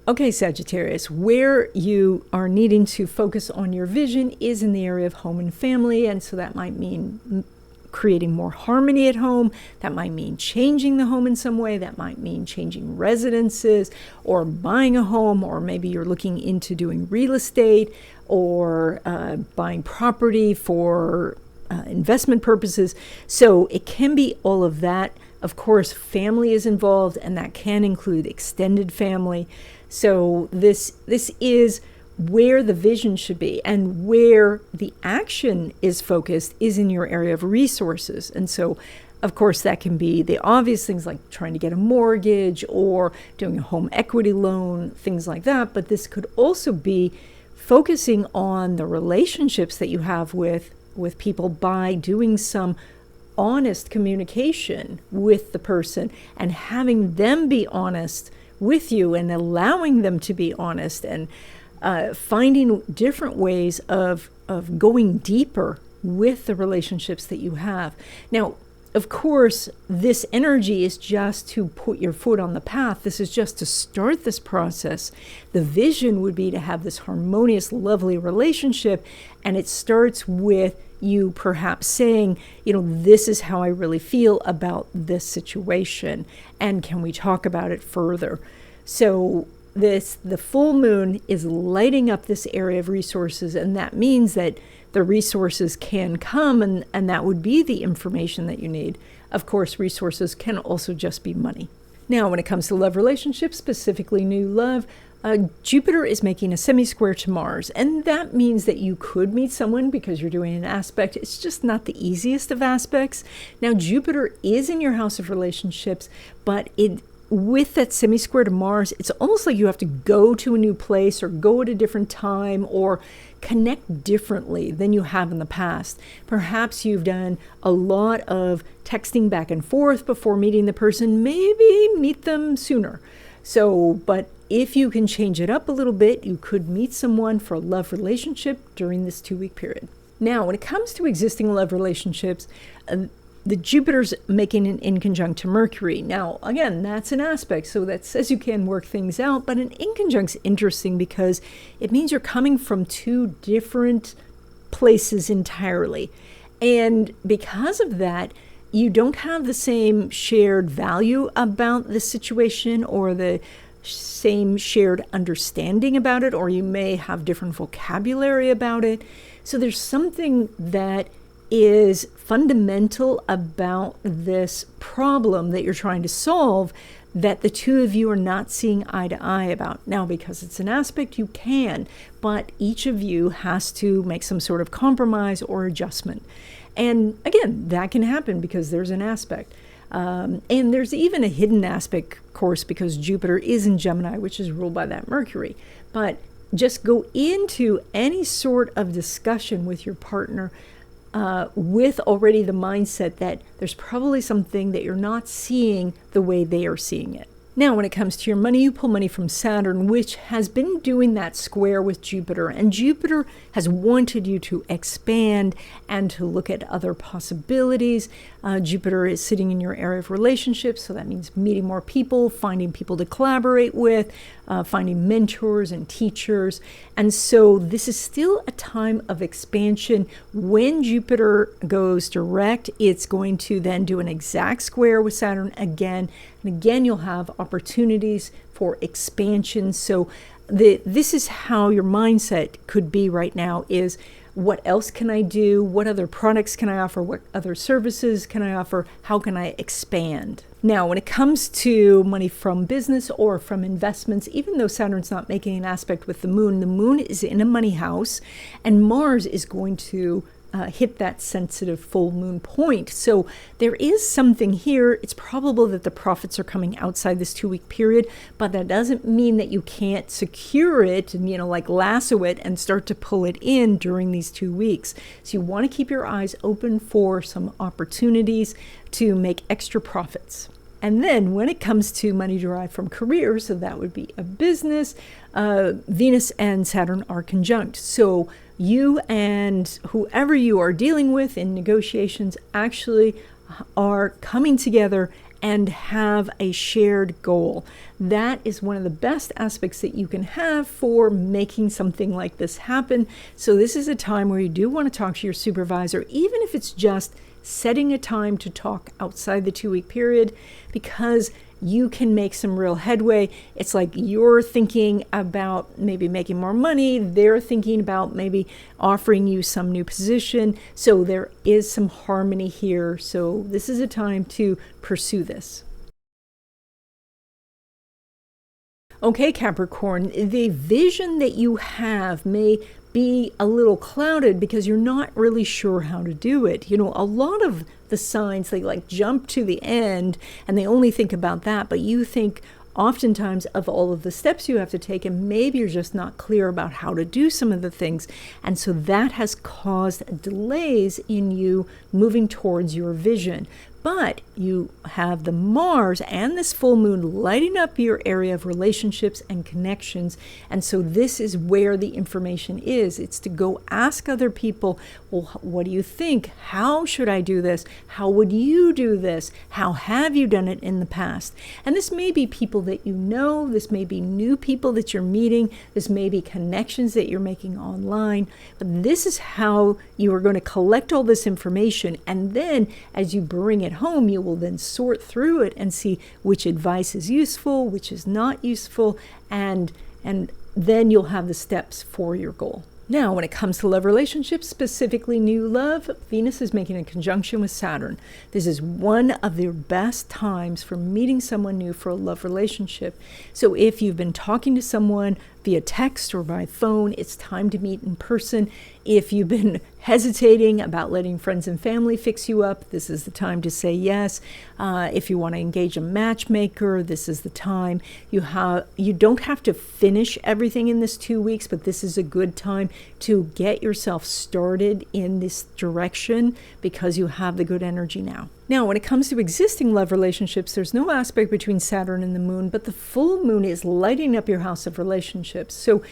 S1: Okay, Sagittarius, where you are needing to focus on your vision is in the area of home and family. And so that might mean creating more harmony at home. That might mean changing the home in some way. That might mean changing residences or buying a home, or maybe you're looking into doing real estate or buying property for investment purposes. So it can be all of that. Of course, family is involved, and that can include extended family. So this is where the vision should be, and where the action is focused is in your area of resources. And so, of course, that can be the obvious things like trying to get a mortgage or doing a home equity loan, things like that. But this could also be focusing on the relationships that you have with people by doing some honest communication with the person and having them be honest with you and allowing them to be honest and finding different ways of going deeper with the relationships that you have. Now, of course, this energy is just to put your foot on the path. This is just to start this process. The vision would be to have this harmonious, lovely relationship, and it starts with you perhaps saying, this is how I really feel about this situation, and can we talk about it further? So the full moon is lighting up this area of resources, and that means that the resources can come, and that would be the information that you need. Of course, resources can also just be money. Now, when it comes to love relationships, specifically new love, Jupiter is making a semi-square to Mars, and that means that you could meet someone because you're doing an aspect. It's just not the easiest of aspects. Now, Jupiter is in your house of relationships, but with that semi-square to Mars, it's almost like you have to go to a new place or go at a different time or connect differently than you have in the past. Perhaps you've done a lot of texting back and forth before meeting the person. Maybe meet them sooner. But if you can change it up a little bit, you could meet someone for a love relationship during this 2-week period. Now, when it comes to existing love relationships, the Jupiter's making an inconjunct to Mercury. Now, again, that's an aspect, so that says you can work things out, but an inconjunct's interesting because it means you're coming from two different places entirely. And because of that, you don't have the same shared value about the situation or the same shared understanding about it, or you may have different vocabulary about it. So there's something that is fundamental about this problem that you're trying to solve that the two of you are not seeing eye to eye about. Now, because it's an aspect, you can, but each of you has to make some sort of compromise or adjustment. And again, that can happen because there's an aspect. And there's even a hidden aspect, of course, because Jupiter is in Gemini, which is ruled by that Mercury. But just go into any sort of discussion with your partner with already the mindset that there's probably something that you're not seeing the way they are seeing it. Now, when it comes to your money, you pull money from Saturn, which has been doing that square with Jupiter. And Jupiter has wanted you to expand and to look at other possibilities. Jupiter is sitting in your area of relationships, so that means meeting more people, finding people to collaborate with, finding mentors and teachers. And so this is still a time of expansion. When Jupiter goes direct, it's going to then do an exact square with Saturn again. And again, you'll have opportunities for expansion. So this is how your mindset could be right now is, what else can I do? What other products can I offer? What other services can I offer? How can I expand? Now, when it comes to money from business or from investments, even though Saturn's not making an aspect with the moon is in a money house, and Mars is going to hit that sensitive full moon point. So there is something here. It's probable that the profits are coming outside this 2-week period, but that doesn't mean that you can't secure it and, like lasso it and start to pull it in during these 2 weeks. So you want to keep your eyes open for some opportunities to make extra profits. And then when it comes to money derived from career, so that would be a business, Venus and Saturn are conjunct. So you and whoever you are dealing with in negotiations actually are coming together and have a shared goal. That is one of the best aspects that you can have for making something like this happen. So this is a time where you do want to talk to your supervisor, even if it's just setting a time to talk outside the 2-week period, because you can make some real headway. It's like you're thinking about maybe making more money. They're thinking about maybe offering you some new position. So there is some harmony here. So this is a time to pursue this. Okay, Capricorn, the vision that you have may be a little clouded because you're not really sure how to do it. A lot of the signs, they like jump to the end and they only think about that, but you think oftentimes of all of the steps you have to take, and maybe you're just not clear about how to do some of the things. And so that has caused delays in you moving towards your vision. But you have the Mars and this full moon lighting up your area of relationships and connections. And so this is where the information is. It's to go ask other people, well, what do you think? How should I do this? How would you do this? How have you done it in the past? And this may be people that you know. This may be new people that you're meeting. This may be connections that you're making online. But this is how you are going to collect all this information. And then as you bring it home, you will then sort through it and see which advice is useful, which is not useful, and then you'll have the steps for your goal. Now, when it comes to love relationships, specifically new love, Venus is making a conjunction with Saturn. This is one of the best times for meeting someone new for a love relationship. So if you've been talking to someone via text or by phone, it's time to meet in person. If you've been hesitating about letting friends and family fix you up, this is the time to say yes. If you want to engage a matchmaker, this is the time. You don't have to finish everything in this 2 weeks, but this is a good time to get yourself started in this direction because you have the good energy now. Now, when it comes to existing love relationships, there's no aspect between Saturn and the moon, but the full moon is lighting up your house of relationships. So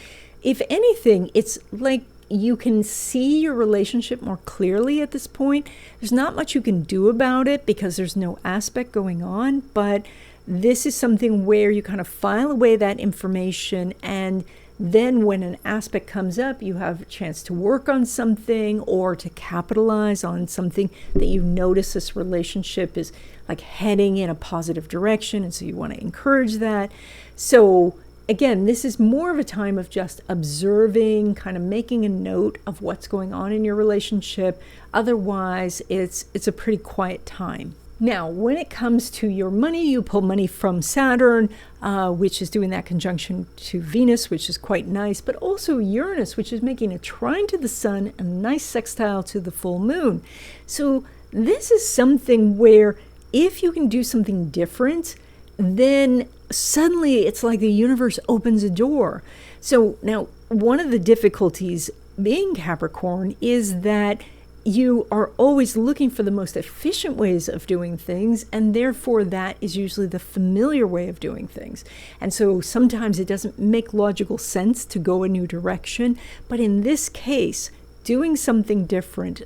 S1: if anything, it's like you can see your relationship more clearly at this point. There's not much you can do about it because there's no aspect going on, but this is something where you kind of file away that information, and then when an aspect comes up, you have a chance to work on something or to capitalize on something that you notice this relationship is like heading in a positive direction. And so you want to encourage that. So again, this is more of a time of just observing, kind of making a note of what's going on in your relationship. Otherwise, it's a pretty quiet time. Now, when it comes to your money, you pull money from Saturn, which is doing that conjunction to Venus, which is quite nice, but also Uranus, which is making a trine to the sun, a nice sextile to the full moon. So this is something where if you can do something different, then suddenly it's like the universe opens a door. So now, one of the difficulties being Capricorn is that you are always looking for the most efficient ways of doing things, and therefore that is usually the familiar way of doing things. And so sometimes it doesn't make logical sense to go a new direction, but in this case, doing something different,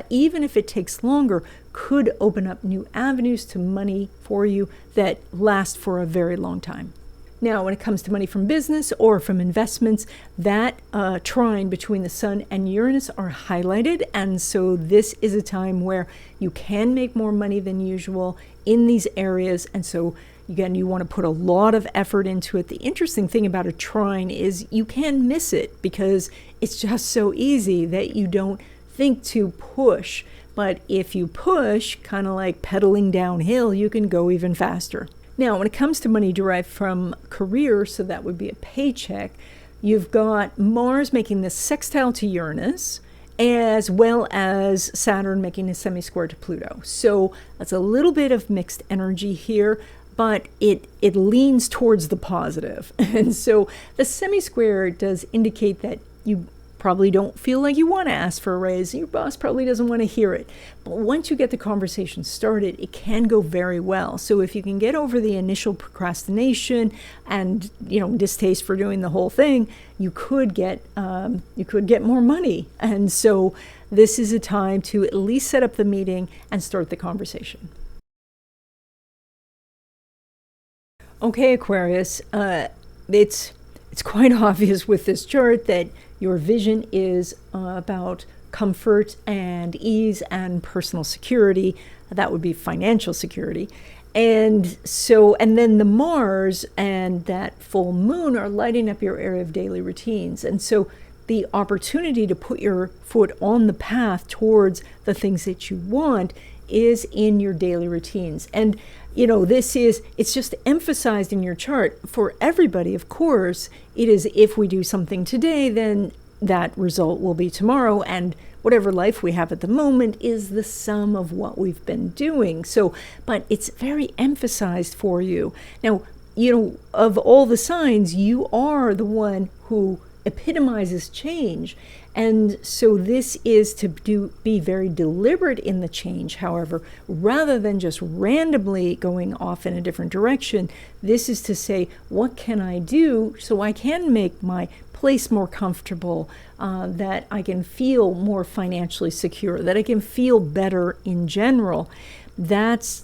S1: even if it takes longer, could open up new avenues to money for you that last for a very long time. Now, when it comes to money from business or from investments, that trine between the Sun and Uranus are highlighted. And so this is a time where you can make more money than usual in these areas. And so, again, you want to put a lot of effort into it. The interesting thing about a trine is you can miss it because it's just so easy that you don't think to push. But if you push, kind of like pedaling downhill, you can go even faster. Now, when it comes to money derived from career, so that would be a paycheck, you've got Mars making this sextile to Uranus, as well as Saturn making a semi-square to Pluto. So that's a little bit of mixed energy here, but it leans towards the positive. And so the semi-square does indicate that you probably don't feel like you want to ask for a raise. Your boss probably doesn't want to hear it. But once you get the conversation started, it can go very well. So if you can get over the initial procrastination and, distaste for doing the whole thing, you could get more money. And so this is a time to at least set up the meeting and start the conversation. Okay, Aquarius, it's quite obvious with this chart that your vision is about comfort and ease and personal security. That would be financial security. And then the Mars and that full moon are lighting up your area of daily routines. And so the opportunity to put your foot on the path towards the things that you want is in your daily routines. And it's just emphasized in your chart for everybody. Of course, it is if we do something today, then that result will be tomorrow. And whatever life we have at the moment is the sum of what we've been doing. So, but it's very emphasized for you. Now, of all the signs, you are the one who epitomizes change. And so this is to be very deliberate in the change, however, rather than just randomly going off in a different direction. This is to say, what can I do so I can make my place more comfortable, that I can feel more financially secure, that I can feel better in general. That's,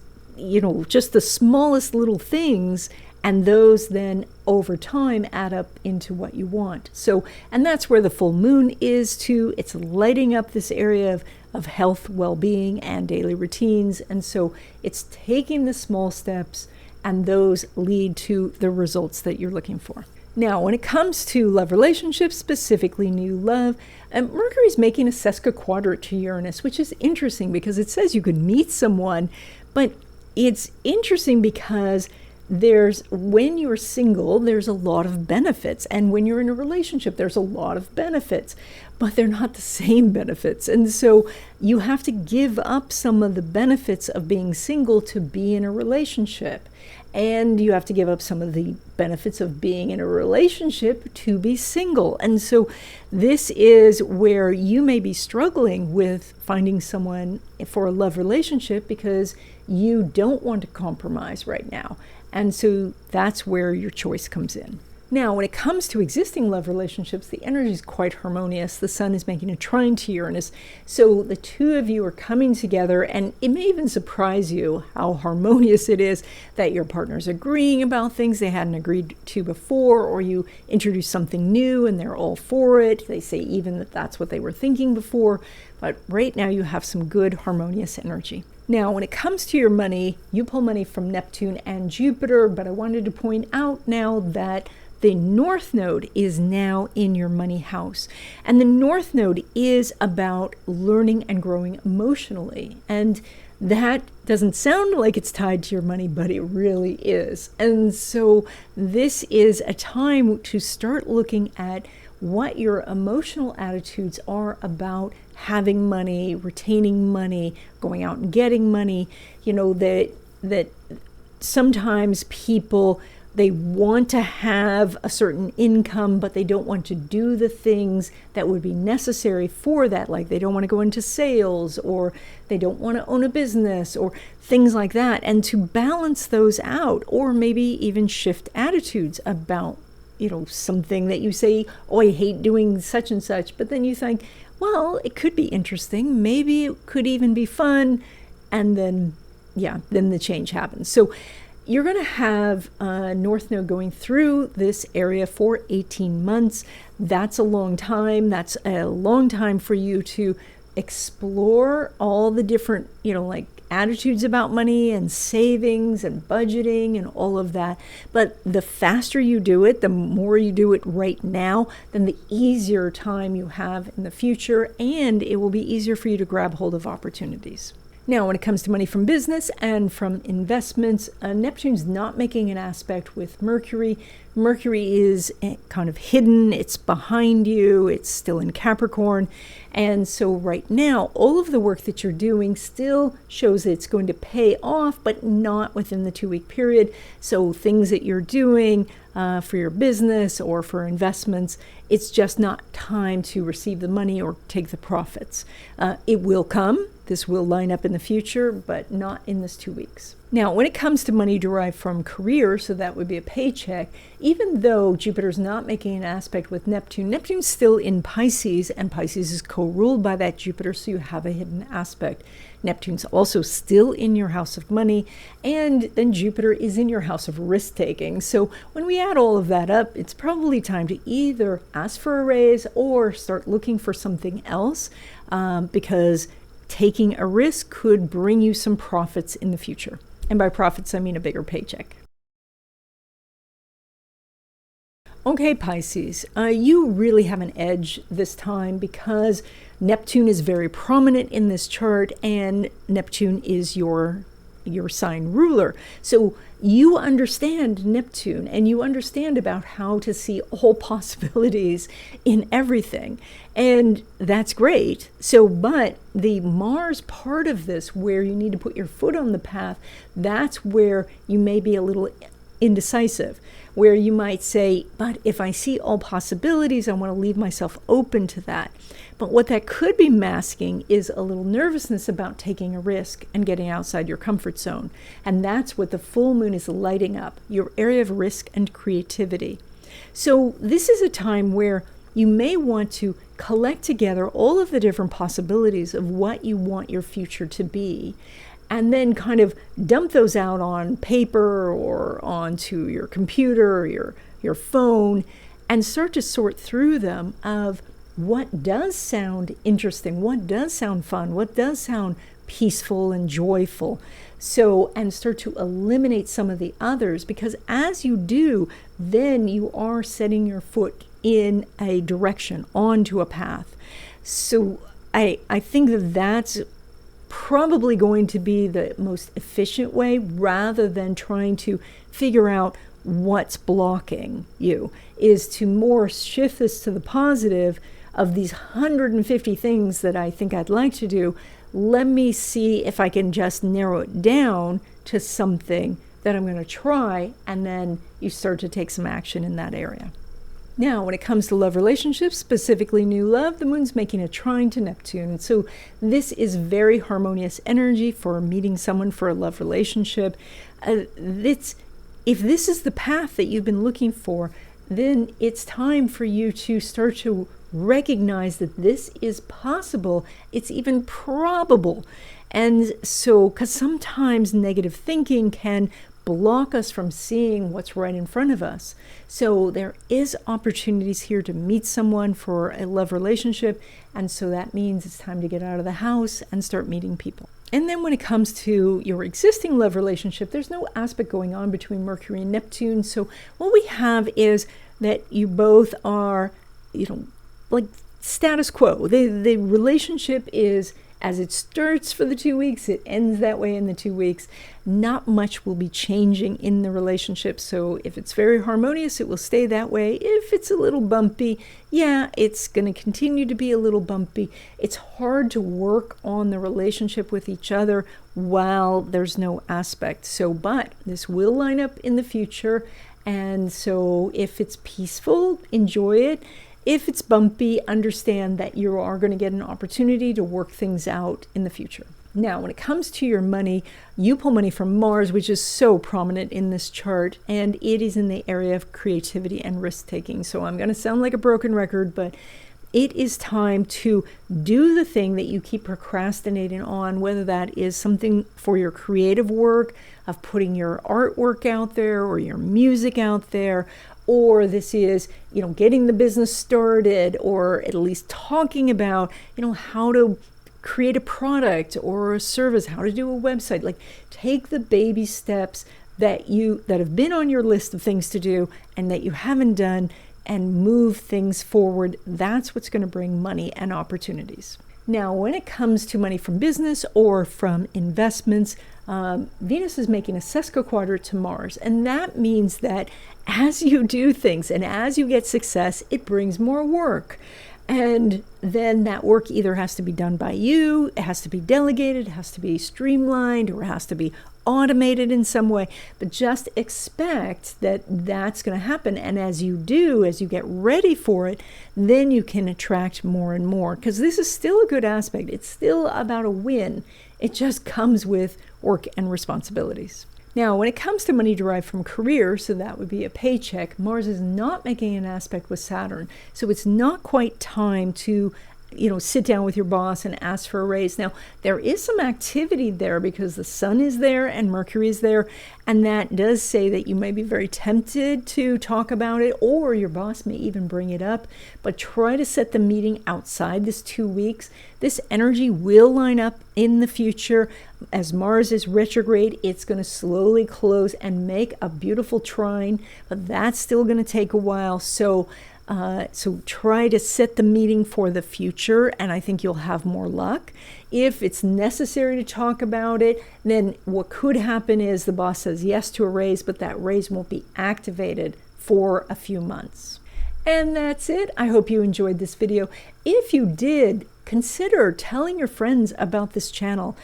S1: just the smallest little things, and those then over time add up into what you want. So, and that's where the full moon is too. It's lighting up this area of health, well-being, and daily routines. And so it's taking the small steps, and those lead to the results that you're looking for. Now, when it comes to love relationships, specifically new love, Mercury's making a sesquiquadrate to Uranus, which is interesting because it says you could meet someone, but it's interesting because when you're single, there's a lot of benefits. And when you're in a relationship, there's a lot of benefits, but they're not the same benefits. And so you have to give up some of the benefits of being single to be in a relationship. And you have to give up some of the benefits of being in a relationship to be single. And so this is where you may be struggling with finding someone for a love relationship because you don't want to compromise right now. And so that's where your choice comes in. Now, when it comes to existing love relationships, the energy is quite harmonious. The sun is making a trine to Uranus. So the two of you are coming together, and it may even surprise you how harmonious it is that your partner's agreeing about things they hadn't agreed to before, or you introduce something new and they're all for it. They say even that that's what they were thinking before. But right now you have some good harmonious energy. Now, when it comes to your money, you pull money from Neptune and Jupiter, but I wanted to point out now that the North Node is now in your money house. And the North Node is about learning and growing emotionally. And that doesn't sound like it's tied to your money, but it really is. And so this is a time to start looking at what your emotional attitudes are about having money, retaining money, going out and getting money. That sometimes people, they want to have a certain income, but they don't want to do the things that would be necessary for that. Like they don't want to go into sales, or they don't want to own a business, or things like that. And to balance those out, or maybe even shift attitudes about, something that you say, oh, I hate doing such and such. But then you think, well, it could be interesting. Maybe it could even be fun. And then the change happens. So you're going to have North Node going through this area for 18 months. That's a long time. That's a long time for you to explore all the different, attitudes about money and savings and budgeting and all of that. But the faster you do it, the more you do it right now, then the easier time you have in the future, and it will be easier for you to grab hold of opportunities. Now, when it comes to money from business and from investments, Neptune's not making an aspect with Mercury. Mercury is kind of hidden. It's behind you. It's still in Capricorn. And so right now, all of the work that you're doing still shows that it's going to pay off, but not within the 2-week period. So things that you're doing for your business or for investments, it's just not time to receive the money or take the profits. It will come. This will line up in the future, but not in this 2 weeks. Now, when it comes to money derived from career, so that would be a paycheck, even though Jupiter's not making an aspect with Neptune, Neptune's still in Pisces, and Pisces is co-ruled by that Jupiter, so you have a hidden aspect. Neptune's also still in your house of money, and then Jupiter is in your house of risk-taking. So when we add all of that up, it's probably time to either ask for a raise or start looking for something else, because taking a risk could bring you some profits in the future. And by profits, I mean a bigger paycheck. Okay, Pisces, you really have an edge this time because Neptune is very prominent in this chart, and Neptune is your sign ruler. So you understand Neptune, and you understand about how to see all possibilities in everything. And that's great. So, but the Mars part of this, where you need to put your foot on the path, that's where you may be a little indecisive, where you might say, but if I see all possibilities, I want to leave myself open to that. But what that could be masking is a little nervousness about taking a risk and getting outside your comfort zone. And that's what the full moon is lighting up, your area of risk and creativity. So this is a time where you may want to collect together all of the different possibilities of what you want your future to be, and then kind of dump those out on paper or onto your computer or your phone, and start to sort through them of what does sound interesting, what does sound fun, what does sound peaceful and joyful. So, and start to eliminate some of the others, because as you do, then you are setting your foot in a direction, onto a path. So I think that that's probably going to be the most efficient way, rather than trying to figure out what's blocking you, is to more shift this to the positive of these 150 things that I think I'd like to do. Let me see if I can just narrow it down to something that I'm going to try, and then you start to take some action in that area. Now, when it comes to love relationships, specifically new love, the moon's making a trine to Neptune. So this is very harmonious energy for meeting someone for a love relationship. If this is the path that you've been looking for, then it's time for you to start to recognize that this is possible. It's even probable. And so, because sometimes negative thinking can block us from seeing what's right in front of us. So there is opportunities here to meet someone for a love relationship. And so that means it's time to get out of the house and start meeting people. And then when it comes to your existing love relationship, there's no aspect going on between Mercury and Neptune. So what we have is that you both are, like status quo. The relationship is, as it starts for the 2 weeks, it ends that way in the 2 weeks. Not much will be changing in the relationship. So if it's very harmonious, it will stay that way. If it's a little bumpy, it's going to continue to be a little bumpy. It's hard to work on the relationship with each other while there's no aspect. So, but this will line up in the future. And so if it's peaceful, enjoy it. If it's bumpy, understand that you are going to get an opportunity to work things out in the future. Now, when it comes to your money, you pull money from Mars, which is so prominent in this chart, and it is in the area of creativity and risk-taking. So I'm going to sound like a broken record, but it is time to do the thing that you keep procrastinating on, whether that is something for your creative work, of putting your artwork out there or your music out there, or this is, getting the business started, or at least talking about, how to create a product or a service, how to do a website. Like, take the baby steps that have been on your list of things to do and that you haven't done, and move things forward. That's what's going to bring money and opportunities. Now, when it comes to money from business or from investments, Venus is making a sesquiquadrate to Mars, and that means that as you do things and as you get success, it brings more work. And then that work either has to be done by you, it has to be delegated, it has to be streamlined, or it has to be automated in some way. But just expect that that's going to happen. And as you do, as you get ready for it, then you can attract more and more. Because this is still a good aspect. It's still about a win. It just comes with work and responsibilities. Now, when it comes to money derived from career, so that would be a paycheck, Mars is not making an aspect with Saturn. So it's not quite time to sit down with your boss and ask for a raise. Now, there is some activity there because the sun is there and Mercury is there, and that does say that you may be very tempted to talk about it, or your boss may even bring it up, but try to set the meeting outside this 2 weeks. This energy will line up in the future. As Mars is retrograde, it's going to slowly close and make a beautiful trine, but that's still going to take a while. So try to set the meeting for the future, and I think you'll have more luck. If it's necessary to talk about it, then what could happen is the boss says yes to a raise, but that raise won't be activated for a few months. And that's it. I hope you enjoyed this video. If you did, consider telling your friends about this channel.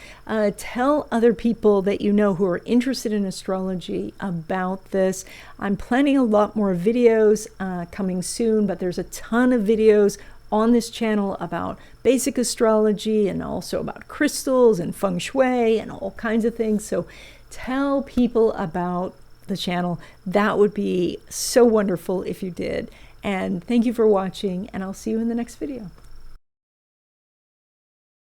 S1: Tell other people that you know who are interested in astrology about this. I'm planning a lot more videos coming soon, but there's a ton of videos on this channel about basic astrology and also about crystals and feng shui and all kinds of things. So tell people about the channel. That would be so wonderful if you did. And thank you for watching, and I'll see you in the next video.